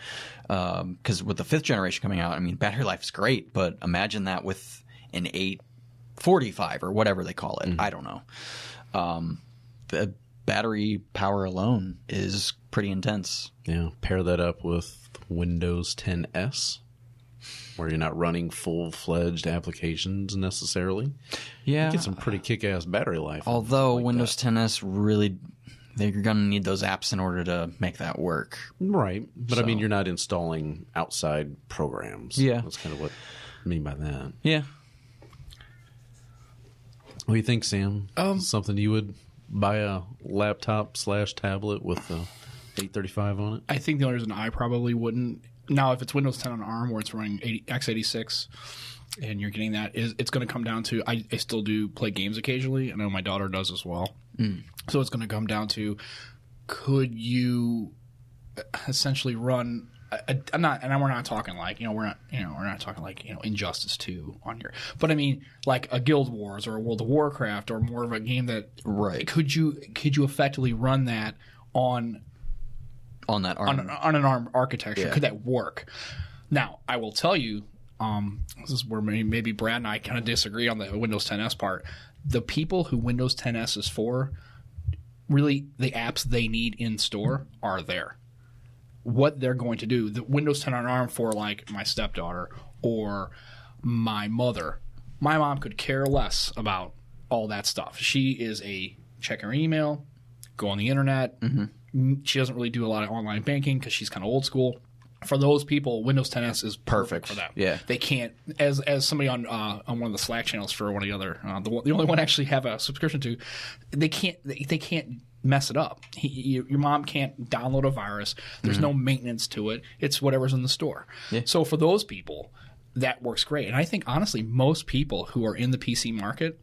Because with the 5th generation coming out, I mean, battery life is great, but imagine that with an 845 or whatever they call it. I don't know. The battery power alone is pretty intense. Yeah, pair that up with Windows 10S, where you're not running full-fledged applications necessarily. Yeah. You get some pretty kick-ass battery life. Although Windows 10S really, they're going to need those apps in order to make that work. Right. But So. I mean, you're not installing outside programs. Yeah. That's kind of what I mean by that. Yeah. What do you think, Sam? Something you would buy a laptop/tablet with a 835 on it? I think the only reason I probably wouldn't. Now, if it's Windows 10 on ARM where it's running x86 and you're getting that, it's going to come down to, I still do play games occasionally. I know my daughter does as well. So it's going to come down to, could you essentially run we're not talking like, we're not talking like, Injustice 2 on here. But I mean, like a Guild Wars or a World of Warcraft or more of a game that, Right. Could you effectively run that on On that ARM. on an ARM architecture? Yeah. Could that work? Now, I will tell you, this is where maybe Brad and I kind of disagree on the Windows 10S part. The people who Windows 10S is for, really, the apps they need in store are there. What they're going to do, the Windows 10 on ARM for like my stepdaughter or my mother, my mom could care less about all that stuff. She is check her email, go on the internet. She doesn't really do a lot of online banking because she's kind of old school. For those people, Windows 10S is perfect for them. Yeah. They can't, as somebody on one of the Slack channels for one of the other, the only one I actually have a subscription to, they can't mess it up. Your mom can't download a virus. There's no maintenance to it. It's whatever's in the store. Yeah. So for those people, that works great. And I think, honestly, most people who are in the PC market,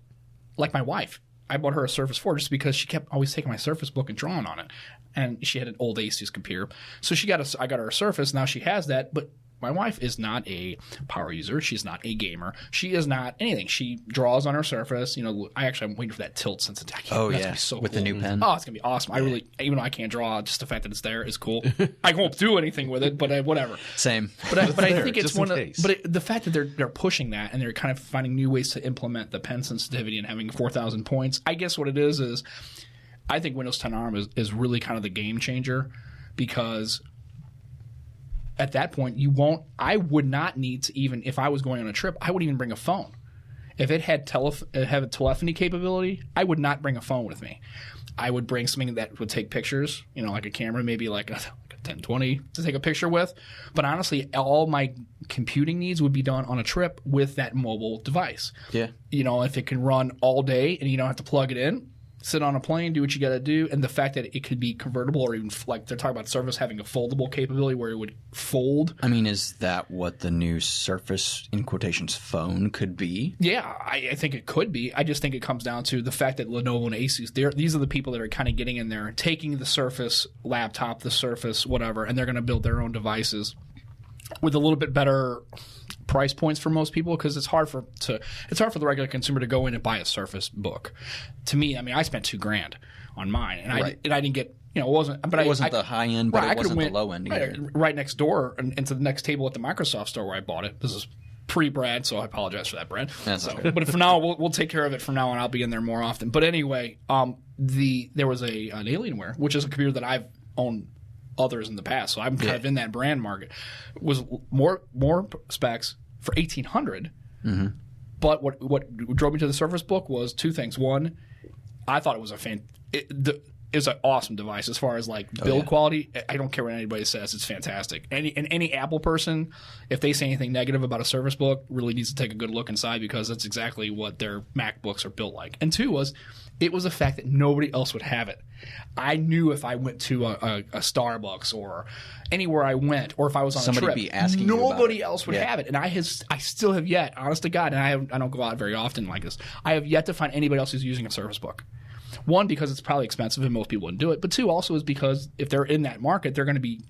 like my wife, I bought her a Surface 4 just because she kept always taking my Surface book and drawing on it. And she had an old Asus computer. So I got her a Surface. Now she has that. But my wife is not a power user. She's not a gamer. She is not anything. She draws on her Surface. I'm waiting for that tilt since it's that's gonna be so with cool. the new pen. Oh, it's going to be awesome. I really, even though I can't draw, just the fact that it's there is cool. I won't do anything with it, but whatever. Same. But I there, think it's just in one of case. the fact that they're pushing that and they're kind of finding new ways to implement the pen sensitivity and having 4,000 points. I guess what it is I think Windows 10 ARM is really kind of the game changer because at that point I would not need to, even if I was going on a trip, I wouldn't even bring a phone. If it had a telephony capability, I would not bring a phone with me. I would bring something that would take pictures, like a camera, maybe like a 1020 to take a picture with. But honestly, all my computing needs would be done on a trip with that mobile device. Yeah. If it can run all day and you don't have to plug it in, sit on a plane, do what you got to do. And the fact that it could be convertible or even like they're talking about Surface having a foldable capability where it would fold. I mean, is that what the new Surface, in quotations, phone could be? Yeah, I think it could be. I just think it comes down to the fact that Lenovo and Asus, these are the people that are kind of getting in there, taking the Surface laptop, the Surface whatever, and they're going to build their own devices with a little bit better price points for most people because it's hard for the regular consumer to go in and buy a Surface book. To me, I mean, I spent $2,000 on mine, and I didn't get it wasn't. But it wasn't the high end, but it wasn't the low end either. Right next door and into the next table at the Microsoft store where I bought it. This is pre-Brad, so I apologize for that, Brad. That's okay. But for now, we'll take care of it from now on. I'll be in there more often. But anyway, there was an Alienware, which is a computer that I've owned others in the past, so I'm kind of in that brand market. Was more specs for $1,800. Mm-hmm. But what drove me to the Surface Book was two things. One, I thought it was it's an awesome device as far as like build quality. I don't care what anybody says; it's fantastic. Any Apple person, if they say anything negative about a Surface Book, really needs to take a good look inside because that's exactly what their MacBooks are built like. And two was, it was the fact that nobody else would have it. I knew if I went to a Starbucks or anywhere I went, or if I was on somebody a trip, be asking nobody else would have it. And I still have yet, honest to God, and I don't go out very often like this, I have yet to find anybody else who's using a Surface Book. One, because it's probably expensive and most people wouldn't do it. But two, also is because if they're in that market, they're going to be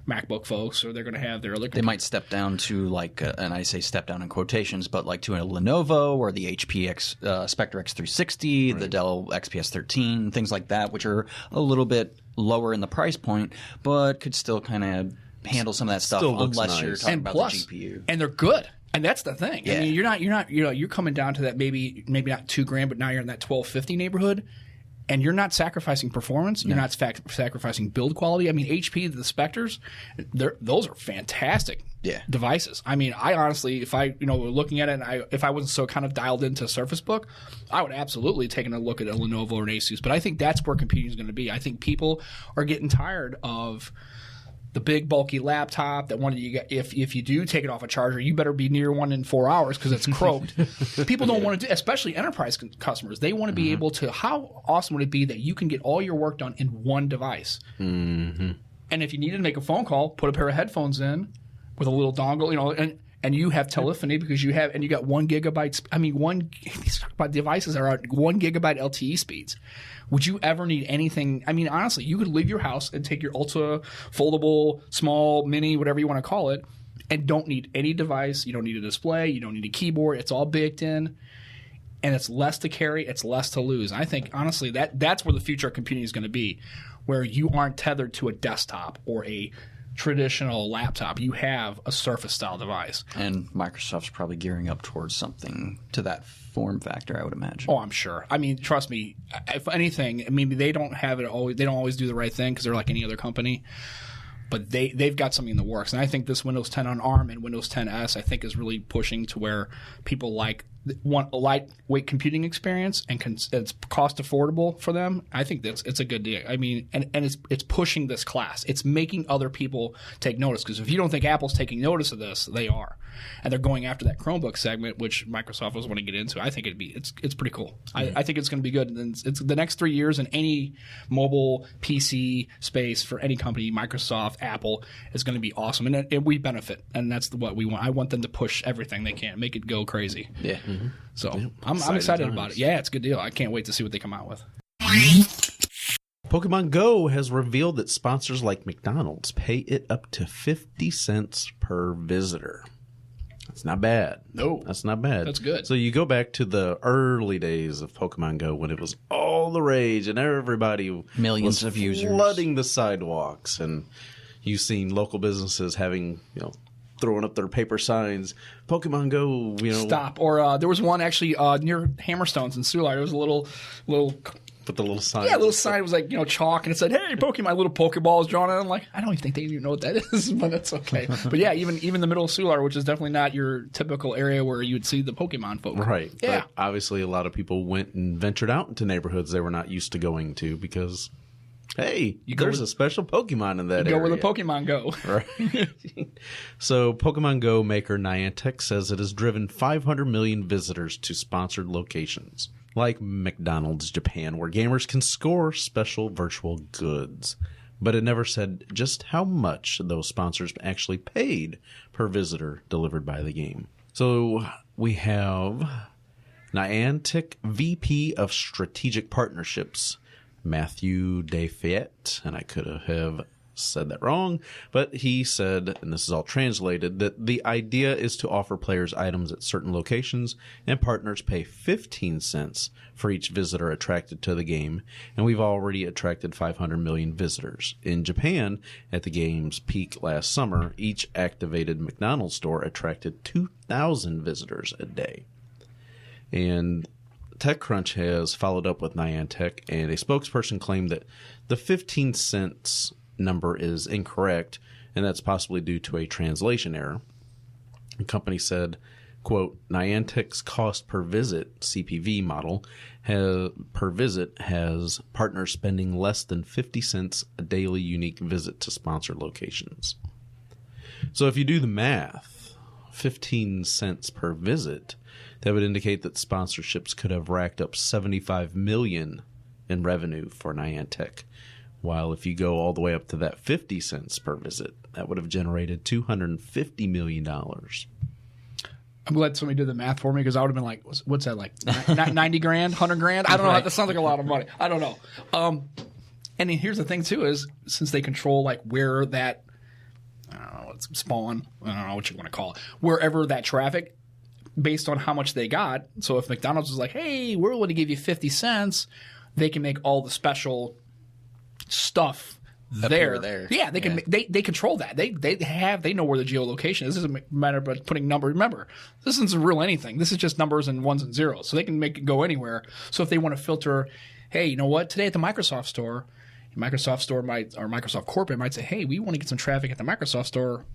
MacBook folks, or they're going to have their other. They might step down to like, and I say step down in quotations, but like to a Lenovo or the HP Spectre X360, the Dell XPS 13, things like that, which are a little bit lower in the price point, but could still kind of handle some of that stuff unless you're talking about the GPU. And they're good. And that's the thing. Yeah. I mean, you're coming down to that maybe not $2,000, but now you're in that $1,250 neighborhood. And you're not sacrificing performance. You're not sacrificing build quality. I mean, HP, the Spectres, those are fantastic devices. I mean, I honestly, if I were looking at it, and if I wasn't so kind of dialed into Surface Book, I would absolutely take a look at a Lenovo or an Asus. But I think that's where computing is going to be. I think people are getting tired of the big bulky laptop that one you get. If you do take it off a charger, you better be near one in 4 hours because it's croaked. People don't want to do, especially enterprise customers. They want to be able to. How awesome would it be that you can get all your work done in one device? Mm-hmm. And if you need to make a phone call, put a pair of headphones in with a little dongle, and you have telephony because you got 1 gigabyte. I mean, these devices are at 1 gigabyte LTE speeds. Would you ever need anything? I mean, honestly, you could leave your house and take your Ultra, foldable, small, mini, whatever you want to call it, and don't need any device. You don't need a display. You don't need a keyboard. It's all baked in, and it's less to carry. It's less to lose. I think, honestly, that's where the future of computing is going to be, where you aren't tethered to a desktop or a traditional laptop. You have a Surface-style device. And Microsoft's probably gearing up towards something to that form factor, I would imagine. Oh, I'm sure. I mean, trust me. If anything, I mean, they don't always do the right thing because they're like any other company. But they've got something in the works. And I think this Windows 10 on ARM and Windows 10S, I think, is really pushing to where people want a lightweight computing experience and it's cost affordable for them. I think it's a good deal. I mean, and it's pushing this class. It's making other people take notice, because if you don't think Apple's taking notice of this, they are. And they're going after that Chromebook segment, which Microsoft was wanting to get into. I think it's pretty cool. I think it's going to be good. And it's the next 3 years in any mobile PC space for any company, Microsoft, Apple, is going to be awesome. And we benefit. And that's what we want. I want them to push everything they can, make it go crazy. Yeah. Mm-hmm. So I'm excited about it. Yeah, it's a good deal. I can't wait to see what they come out with. Pokemon Go has revealed that sponsors like McDonald's pay it up to 50 cents per visitor. That's not bad. No. That's not bad. That's good. So you go back to the early days of Pokemon Go when it was all the rage and everybody millions of users flooding the sidewalks, and you've seen local businesses having, throwing up their paper signs, Pokemon Go, stop. Or there was one actually near Hammerstones in Soulard. There was a little put the little sign. Yeah, a little sign was like, chalk, and it said, "Hey, Pokemon." Little Pokeball was drawn on it. I'm like, I don't even think they even know what that is, but that's okay. But yeah, even the middle of Soulard, which is definitely not your typical area where you would see the Pokemon folk. Right. Yeah. But obviously, a lot of people went and ventured out into neighborhoods they were not used to going to because, hey, there's a special Pokemon in that area. Go where the Pokemon go. Right. So Pokemon Go maker Niantic says it has driven 500 million visitors to sponsored locations, like McDonald's Japan, where gamers can score special virtual goods. But it never said just how much those sponsors actually paid per visitor delivered by the game. So we have Niantic VP of Strategic Partnerships, Matthew Defayette, and I could have said that wrong, but he said, and this is all translated, that the idea is to offer players items at certain locations, and partners pay 15 cents for each visitor attracted to the game, and we've already attracted 500 million visitors. In Japan, at the game's peak last summer, each activated McDonald's store attracted 2,000 visitors a day. And TechCrunch has followed up with Niantic, and a spokesperson claimed that the 15 cents number is incorrect, and that's possibly due to a translation error. The company said, quote, Niantic's cost per visit, CPV model, per visit has partners spending less than 50 cents a daily unique visit to sponsored locations. So if you do the math, 15 cents per visit, that would indicate that sponsorships could have racked up $75 million in revenue for Niantic. While if you go all the way up to that 50 cents per visit, that would have generated $250 million. I'm glad somebody did the math for me, because I would have been like, what's that, like 90 grand, 100 grand? I don't know. That sounds like a lot of money. I don't know. And then here's the thing, too, is since they control like where that, I don't know, it's spawn, I don't know what you want to call it, wherever that traffic, based on how much they got. So if McDonald's was like, hey, we're willing to give you 50 cents, they can make all the special stuff there. Yeah, they can. They control that. They know where the geolocation is. This isn't a matter of putting numbers. Remember, this isn't real anything. This is just numbers and ones and zeros. So they can make it go anywhere. So if they want to filter, hey, you know what? Today at the Microsoft store, Microsoft corporate might say, hey, we want to get some traffic at the Microsoft store.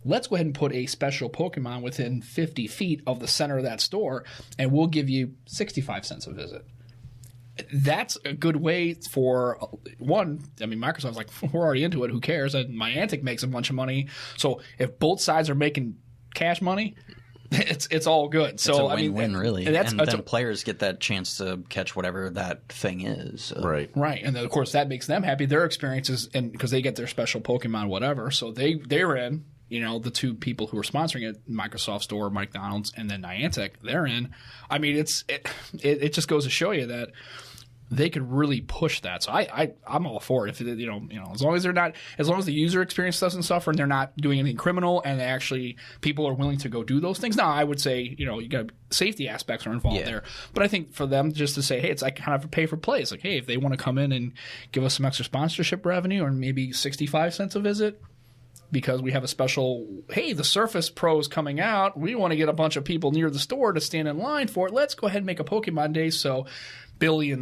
Let's go ahead and put a special Pokemon within 50 feet of the center of that store, and we'll give you 65 cents a visit. That's a good way for one. I mean, Microsoft's like, we're already into it. Who cares? And Niantic makes a bunch of money. So if both sides are making cash money, it's all good. So it's a win-win, really. And then players get that chance to catch whatever that thing is. So. Right. And then, of course, that makes them happy. Their experiences, and because they get their special Pokemon, whatever. So they're in. You know, the two people who are sponsoring it, Microsoft Store, McDonald's, and then Niantic, they're in. I mean, it just goes to show you that they could really push that. So I'm all for it. If you know, as long as the user experience doesn't suffer and they're not doing anything criminal, and actually people are willing to go do those things. Now, I would say, you got safety aspects are involved there, but I think for them just to say, hey, it's like kind of a pay for play. It's like, hey, if they want to come in and give us some extra sponsorship revenue, or maybe 65 cents a visit, because we have a special, hey, the Surface Pro is coming out. We want to get a bunch of people near the store to stand in line for it. Let's go ahead and make a Pokemon Day so Billy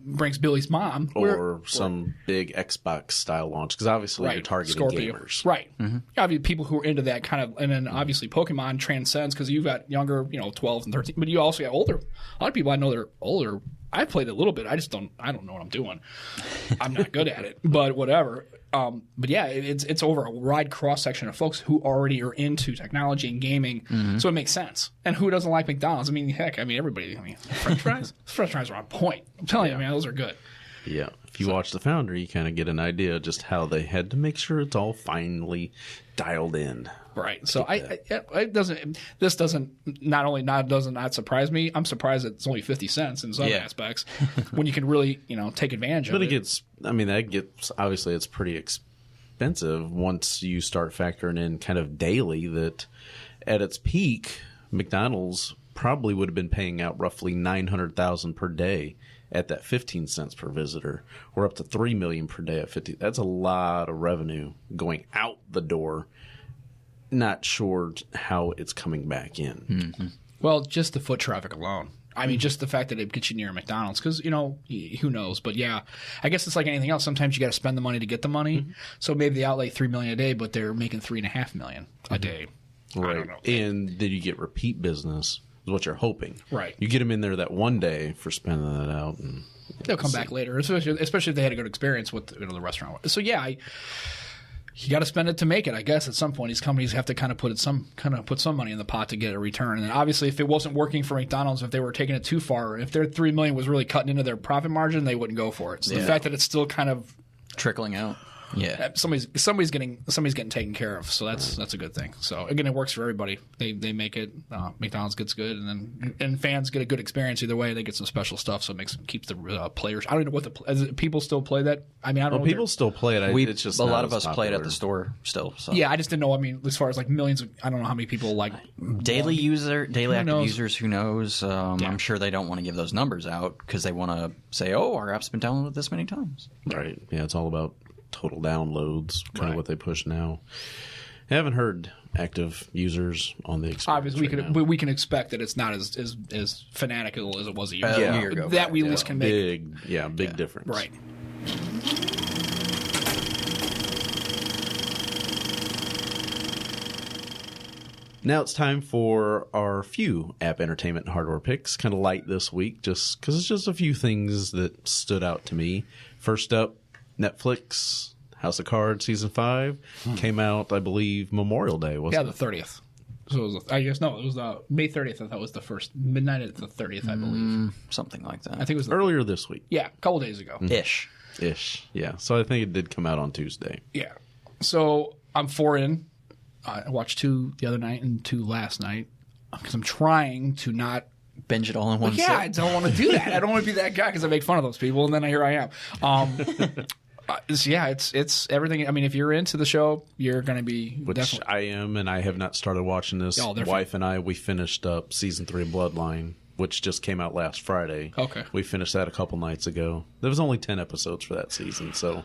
brings Billy's mom. Or some big Xbox style launch, because obviously you're targeting gamers. Right. Mm-hmm. Obviously people who are into that kind of, and then obviously Pokemon transcends, because you've got younger, 12 and 13, but you also got older. A lot of people I know that are older. I played it a little bit. I don't know what I'm doing. I'm not good at it, but whatever. But yeah, it's over a wide cross section of folks who already are into technology and gaming, so it makes sense. And who doesn't like McDonald's? I mean, heck, everybody. French fries. French fries are on point. I'm telling you, man, those are good. Yeah, if you watch The Founder, you kind of get an idea of just how they had to make sure it's all finely dialed in. Right. So this doesn't not surprise me. I'm surprised that it's only 50 cents in some aspects when you can really, take advantage of it. But obviously it's pretty expensive once you start factoring in kind of daily that at its peak, McDonald's probably would have been paying out roughly $900,000 per day at that 15 cents per visitor, or up to $3 million per day at 50. That's a lot of revenue going out the door. Not sure how it's coming back in. Mm-hmm. Well, just the foot traffic alone. I mean, just the fact that it gets you near McDonald's, because, who knows? But yeah, I guess it's like anything else. Sometimes you got to spend the money to get the money. Mm-hmm. So maybe they outlay $3 million a day, but they're making $3.5 million a day. Right. I don't know. And then you get repeat business, is what you're hoping. Right. You get them in there that one day for spending that out. And they'll come back later, especially if they had a good experience with the restaurant. So yeah, you got to spend it to make it. I guess at some point these companies have to kind of put some money in the pot to get a return. And obviously, if it wasn't working for McDonald's, if they were taking it too far, if their $3 million was really cutting into their profit margin, they wouldn't go for it. So the fact that it's still kind of trickling out. somebody's getting taken care of. So that's a good thing. So again, it works for everybody. They make it. McDonald's gets good, and fans get a good experience either way. They get some special stuff, so it keeps the players. I don't know what people still play that. I mean, I don't know. People still play it. It's just a lot of us popular. play it at the store still. So. Yeah, I just didn't know. I mean, as far as like millions, I don't know how many people like daily active users. Who knows? I'm sure they don't want to give those numbers out because they want to say, "Oh, our app's been downloaded this many times." Right. Yeah, it's all about total downloads, kind of what they push now. I haven't heard active users on the experience. Obviously, we can expect that it's not as fanatical as it was a year ago. That we at least can make big difference. Right. Now it's time for our few app entertainment and hardware picks. Kind of light this week, just because it's just a few things that stood out to me. First up, Netflix, House of Cards Season 5 came out, I believe, Memorial Day, wasn't it? Yeah, the 30th. So it was, it was May 30th. I thought was the first. Midnight at the 30th, I believe. Something like that. I think it was earlier this week. Yeah, a couple days ago. Ish. Yeah. So I think it did come out on Tuesday. Yeah. So I'm 4 in. I watched 2 the other night and 2 last night because I'm trying to not binge it all in one sit. I don't want to do that. I don't want to be that guy because I make fun of those people, and then here I am. It's everything. I mean, if you're into the show, you're going to be. Which definitely. I am, and I have not started watching this. Wife and I, we finished up Season 3 of Bloodline, which just came out last Friday. Okay. We finished that a couple nights ago. There was only 10 episodes for that season, so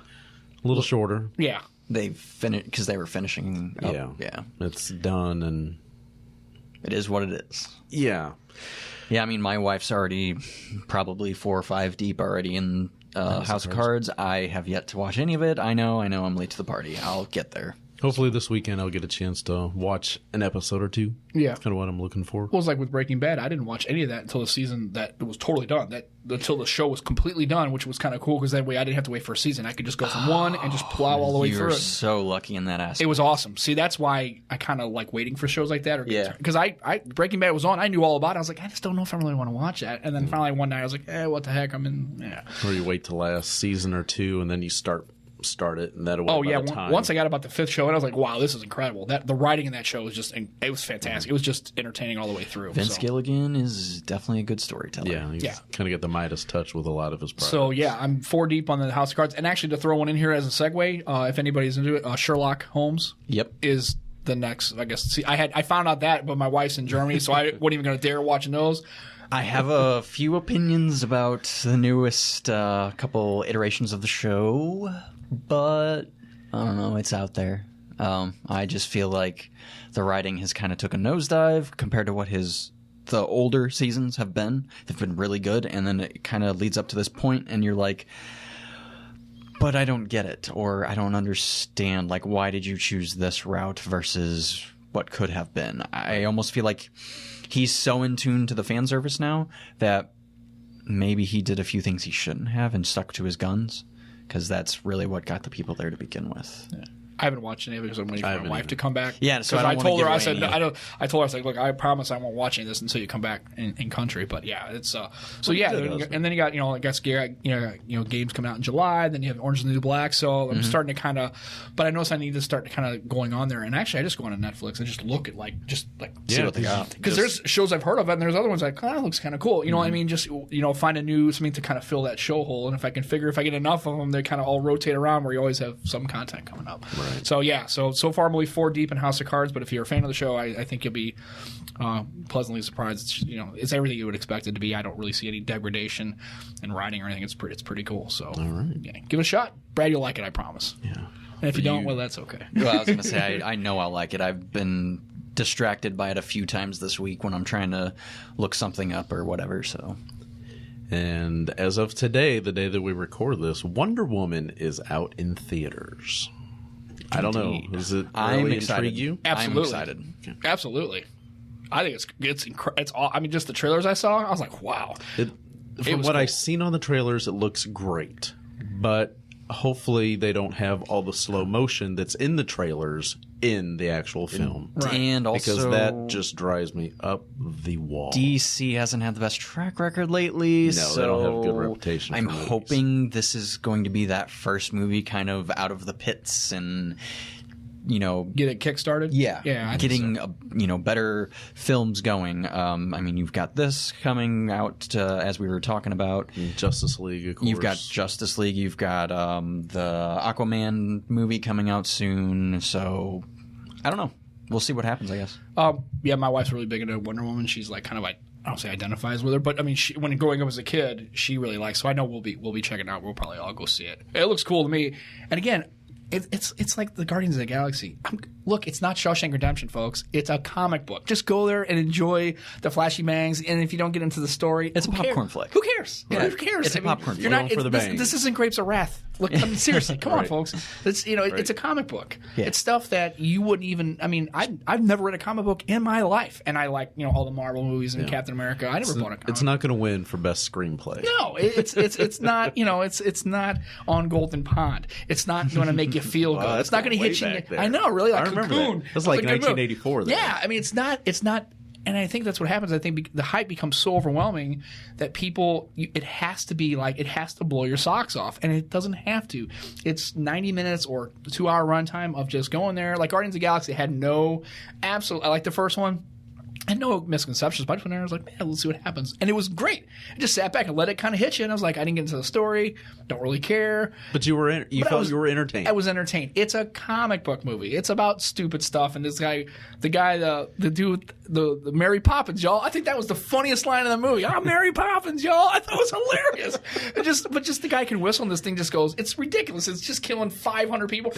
a little shorter. Yeah. They finished because they were finishing up. Yeah. It's done, and it is what it is. Yeah. Yeah, I mean, my wife's already probably 4 or 5 deep already in House of Cards. I have yet to watch any of it. I know I'm late to the party. I'll get there. Hopefully this weekend I'll get a chance to watch an episode or 2. Yeah. That's kind of what I'm looking for. Well, it was like with Breaking Bad. I didn't watch any of that until the season that it was totally done. Until the show was completely done, which was kind of cool because that way I didn't have to wait for a season. I could just go from one and just plow all the way through it. You're so lucky in that aspect. It was awesome. See, that's why I kind of like waiting for shows like that. Yeah. Because I Breaking Bad was on. I knew all about it. I was like, I just don't know if I really want to watch that. And then finally one night I was like, what the heck? I'm in. Yeah. Or you wait till last season or 2 and then you start it, and that'll. Once I got about the 5th show, and I was like, "Wow, this is incredible!" The writing in that show was just—it was fantastic. It was just entertaining all the way through. Vince Gilligan is definitely a good storyteller. Yeah, he's kind of got the Midas touch with a lot of his projects. So yeah, I'm 4 deep on the House of Cards, and actually to throw one in here as a segue, if anybody's into it, Sherlock Holmes. Yep. Is the next? I guess. See, I found out that, but my wife's in Germany, so I wasn't even going to dare watching those. I have a few opinions about the newest couple iterations of the show, but I don't know. It's out there. I just feel like the writing has kind of took a nosedive compared to what the older seasons have been. They've been really good, and then it kind of leads up to this point, and you're like, but I don't get it, or I don't understand. Like, why did you choose this route versus what could have been? I almost feel like he's so in tune to the fan service now that maybe he did a few things he shouldn't have and stuck to his guns, because that's really what got the people there to begin with. Yeah. I haven't watched any of it because I'm waiting for my wife to come back. Yeah, so I told her, I said, I told her, I was like, look, I promise I won't watch any of this until you come back in country. But yeah, it's so yeah, and then you got I guess games coming out in July. Then you have Orange is the New Black. So I'm starting to kind of, but I notice I need to start kind of going on there. And actually, I just go on Netflix and just look at see what they got, because there's shows I've heard of, and there's other ones like, that looks kind of cool. You know what I mean? Just find something to kind of fill that show hole. And if I get enough of them, they kind of all rotate around where you always have some content coming up. Right. So yeah, so far I'm only 4 deep in House of Cards, but if you're a fan of the show, I think you'll be pleasantly surprised. It's everything you would expect it to be. I don't really see any degradation in writing or anything. It's pretty cool. So all right, yeah, give it a shot, Brad. You'll like it, I promise. Yeah. And if you don't, well, that's okay. Well, I was going to say I know I'll like it. I've been distracted by it a few times this week when I'm trying to look something up or whatever. So. And as of today, the day that we record this, Wonder Woman is out in theaters. I don't know. Does it really intrigue you? Absolutely. I'm excited. Okay. Absolutely. I think it's all. I mean, just the trailers I saw, I was like, wow. From what I've seen on the trailers, it looks great. But hopefully they don't have all the slow motion that's in the trailers in the actual film. Right. And also, Because that just drives me up the wall. DC hasn't had the best track record lately. No, so they don't have a good reputation for I'm movies. hoping this is going to be that first movie kind of out of the pits and, you know, Get it kickstarted? yeah, I think getting so. better films going. I mean, you've got this coming out as we were talking about. Justice League, of course. You've got Justice League. You've got the Aquaman movie coming out soon. So I don't know. We'll see what happens, I guess. Yeah, my wife's really big into Wonder Woman. She's like kind of like, I don't say identifies with her, but I mean, when growing up as a kid, she really likes. So I know we'll be checking it out. We'll probably all go see it. It looks cool to me. And again, it's like the Guardians of the Galaxy. Look, it's not Shawshank Redemption, folks. It's a comic book. Just go there and enjoy the flashy bangs. And if you don't get into the story, It's a popcorn flick. Who cares? Yeah. Who cares? It's a popcorn You're flick. not For the bangs. this isn't Grapes of Wrath. Look, I mean, seriously, come on, Right. folks. It's it's a comic book. Yeah. It's stuff that you wouldn't even. I mean, I've never read a comic book in my life, and I like all the Marvel movies and Captain America. I never bought a comic. It's not going to win for best screenplay. No, it's not. It's not on Golden Pond. It's not going to make you feel good. Wow, It's not going to way hit you. back there. I know, really. Like I remember Cocoon. that. That's like a good book. 1984 then. Yeah, I mean, it's not. And I think that's what happens. I think the hype becomes so overwhelming that people, it has to blow your socks off, and it doesn't have to. It's 90 minutes or 2-hour runtime of just going there. Like Guardians of the Galaxy had I like the first one. I had no misconceptions, but I went there and I was like, man, let's see what happens. And it was great. I just sat back and let it kind of hit you, and I was like, I didn't get into the story, don't really care. But you were you were entertained. I was entertained. It's a comic book movie. It's about stupid stuff, and this guy, the dude, the Mary Poppins, y'all. I think that was the funniest line in the movie. I'm Mary Poppins, y'all. I thought it was hilarious. But just the guy can whistle, and this thing just goes. It's ridiculous. It's just killing 500 people.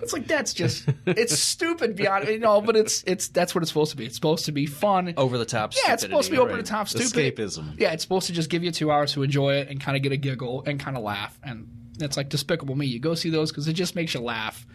It's like it's stupid beyond but that's what it's supposed to be. It's supposed to be fun. Over the top. Yeah, it's supposed to be stupidity. over the top stupid. Escapism. Yeah, it's supposed to just give you 2 hours to enjoy it and kind of get a giggle and kind of laugh. And it's like Despicable Me. You go see those because it just makes you laugh.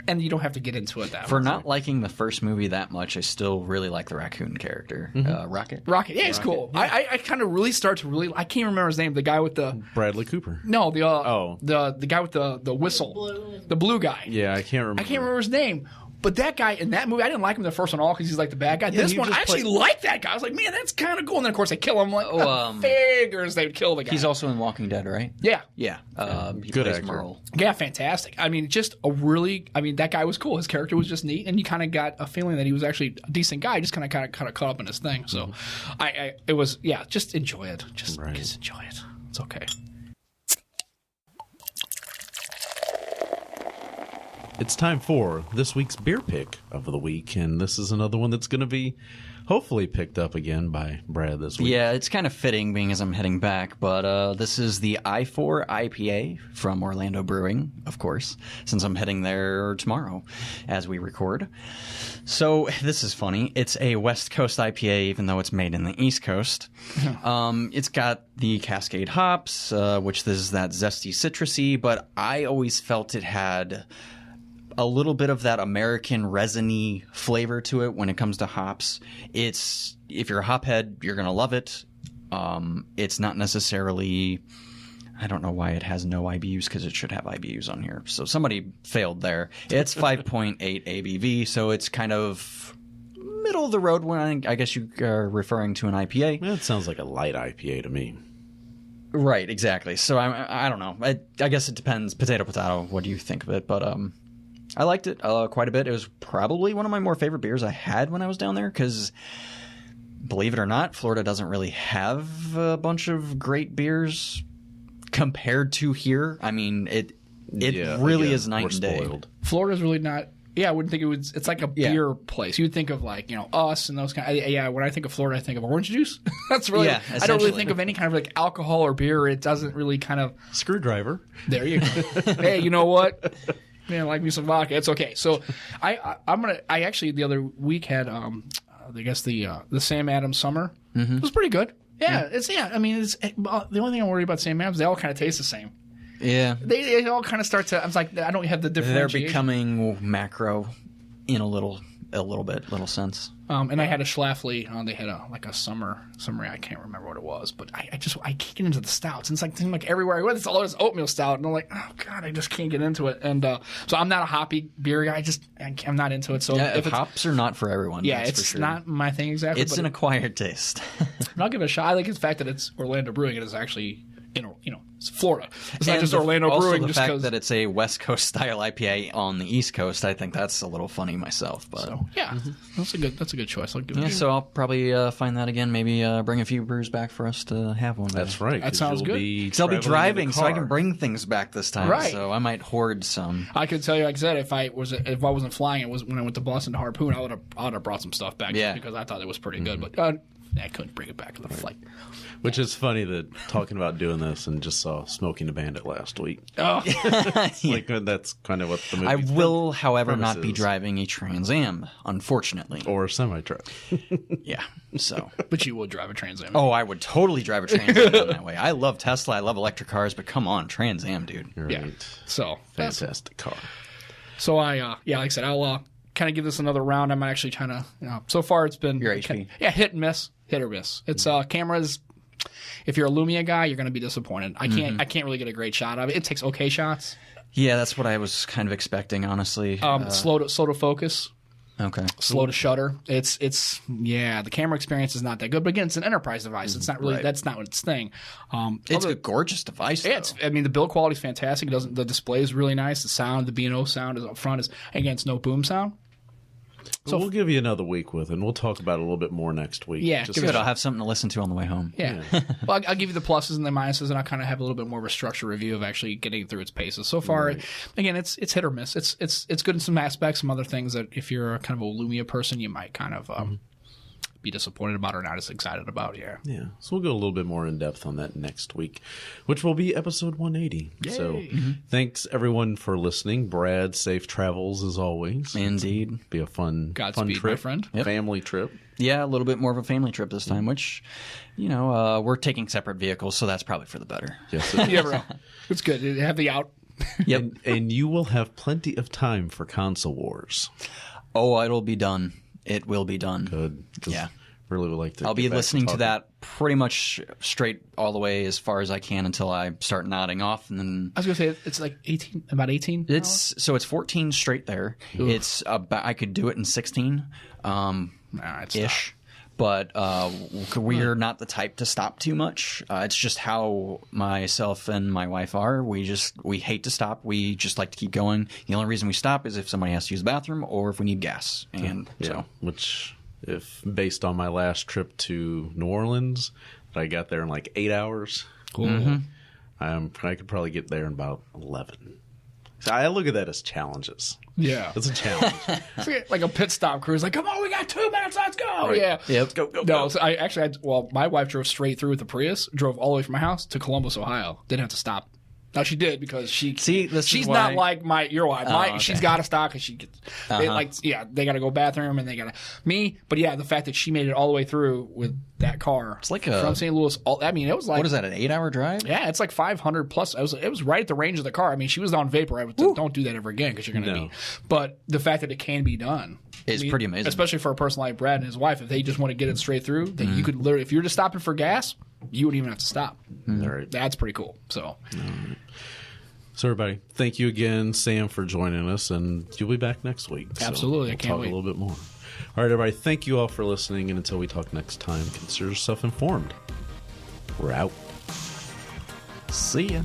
And you don't have to get into it that For much. not liking the first movie that much, I still really like the raccoon character, Rocket. Rocket, yeah, he's cool. Yeah. I kind of really start to I can't remember his name. The guy with the Bradley Cooper. no, the guy with the whistle, the blue guy. Yeah, I can't remember. I can't remember his name. But that guy in that movie, I didn't like him the first one all because he's like the bad guy. Yeah, this he one, just I actually like that guy. I was like, man, that's kind of cool. And then of course they kill him. I'm like, figures they'd kill the guy. He's also in Walking Dead, right? yeah. Yeah. He Good plays actor. Merle. Yeah, fantastic. I mean, that guy was cool. His character was just neat, and you kind of got a feeling that he was actually a decent guy. Just kind of caught up in his thing. So, it was just enjoy it. Just enjoy it. It's okay. It's time for this week's beer pick of the week, and this is another one that's going to be hopefully picked up again by Brad this week. Yeah, it's kind of fitting being as I'm heading back, but this is the I4 IPA from Orlando Brewing, of course, since I'm heading there tomorrow as we record. So this is funny. It's a West Coast IPA, even though it's made in the East Coast. It's got the Cascade hops, which is that zesty citrusy, but I always felt it had a little bit of that American resiny flavor to it when it comes to hops. If you're a hophead, you're going to love it. It's not necessarily, I don't know why it has no IBUs because it should have IBUs on here. So somebody failed there. It's 5.8 ABV, so it's kind of middle of the road when I guess you are referring to an IPA. That sounds like a light IPA to me. Right, exactly. So I don't know. I guess it depends. Potato, potato. What do you think of it? But I liked it quite a bit. It was probably one of my more favorite beers I had when I was down there because, believe it or not, Florida doesn't really have a bunch of great beers compared to here. I mean, it really is night and day. Spoiled. Florida's really not. Yeah, I wouldn't think it was. It's like a beer place. You would think of like us and those kind. Yeah, when I think of Florida, I think of orange juice. That's really. Yeah, I don't really think of any kind of like alcohol or beer. It doesn't really kind of. Screwdriver. There you go. Hey, you know what? Man, like me some vodka. It's okay. So, I actually the other week had I guess the Sam Adams Summer. Mm-hmm. It was pretty good. Yeah, I mean, it's the only thing I'm worried about Sam Adams. They all kind of taste the same. Yeah, they all kind of start to. I was like, I don't have the differentiation. They're becoming macro in a little little sense. And I had a Schlafly. They had a summer. I can't remember what it was, but I can't get into the stouts. And it's like everywhere I went, it's all this oatmeal stout, and I'm like, oh god, I just can't get into it. And so I'm not a hoppy beer guy. I'm not into it. So if hops are not for everyone. Yeah, that's it's for sure. not my thing exactly. It's an acquired taste. I'll give it a shot. I like the fact that it's Orlando Brewing. It is actually it's Florida. It's not And just Orlando also Brewing. the just fact that it's a West Coast style IPA on the East Coast, I think that's a little funny myself. But so, yeah, that's a good choice. I'll give it a so I'll probably find that again. Maybe bring a few brews back for us to have one day. That's right. That sounds good. Because I'll be driving, so I can bring things back this time. Right. So I might hoard some. I could tell you, like I said, if I wasn't flying, it was when I went to Boston to Harpoon. I would have brought some stuff back because I thought it was pretty good. But I couldn't bring it back to the flight. Which is funny that talking about doing this and just saw Smoking the Bandit last week. Oh, Like that's kind of what the movie. I will, however, not be is. driving a Trans Am, unfortunately. Or a semi-truck. Yeah. So. but you would drive a Trans Am. Oh, I would totally drive a Trans Am down that way. I love Tesla. I love electric cars, but come on, Trans Am, dude. You're yeah. right. So Fantastic car. So like I said, I'll kind of give this another round. I'm actually trying to. So far, it's been Your HP. hit or miss. It's cameras. If you're a Lumia guy, you're going to be disappointed. I can't really get a great shot of it. It takes okay shots. Yeah, that's what I was kind of expecting, honestly. Slow to focus. Okay. Slow to shutter. It's the camera experience is not that good. But again, it's an enterprise device. It's not really that's not its thing. It's a gorgeous device. Yeah, though. the build quality is fantastic. The display is really nice. The sound, the B&O sound is up front. It's no boom sound. So we'll give you another week with it, and we'll talk about it a little bit more next week. Yeah, Just Good. I'll have something to listen to on the way home. Yeah. Well, I'll give you the pluses and the minuses, and I'll kind of have a little bit more of a structured review of actually getting through its paces. So far, again, it's hit or miss. It's good in some aspects, some other things that if you're kind of a Lumia person, you might kind of be disappointed about or not as excited about. Yeah. Yeah. So we'll go a little bit more in depth on that next week, which will be episode 180. Yay. So thanks everyone for listening. Brad, safe travels as always. Indeed. Be a fun Godspeed, trip, my friend. Yep. Family trip. Yeah, a little bit more of a family trip this time, which, we're taking separate vehicles, so that's probably for the better. Yes. You never know. It's good. You have the out. Yep. And you will have plenty of time for console wars. Oh, it'll be done. It will be done. Good. 'Cause Yeah. Really would like to. I'll get be back listening to talking. that pretty much straight all the way as far as I can until I start nodding off, and then I was going to say it's like about 18 hours? it's 14 straight there. Oof. It's about I could do it in 16 It's ish. But we're not the type to stop too much. It's just how myself and my wife are. We hate to stop. We just like to keep going. The only reason we stop is if somebody has to use the bathroom or if we need gas. And so, which, if based on my last trip to New Orleans, that I got there in like 8 hours. Cool. I could probably get there in about 11. So I look at that as challenges. Yeah. It's a challenge. It's like a pit stop crew. It's like, come on, we got 2 minutes, let's go. Right. Yeah. yep. No, so my wife drove straight through with the Prius, drove all the way from my house to Columbus, Ohio. Didn't have to stop. Now she did because she's not like your wife. Okay. She's got to stop because she gets they got to go bathroom and they got to me. But yeah, the fact that she made it all the way through with that car, It's like from St. Louis. It was like what is that? An 8-hour drive? Yeah, it's like 500 plus. It was right at the range of the car. I mean, she was on vapor. I would say, don't do that ever again because you're going to be. But the fact that it can be done It's pretty amazing, especially for a person like Brad and his wife. If they just want to get it straight through, then you could literally, if you're just stopping for gas, you wouldn't even have to stop. All right. That's pretty cool. So. So everybody, thank you again, Sam, for joining us, and you'll be back next week. Absolutely, I I can't talk wait. a little bit more. All right, everybody, thank you all for listening, and until we talk next time, consider yourself informed. We're out. See ya.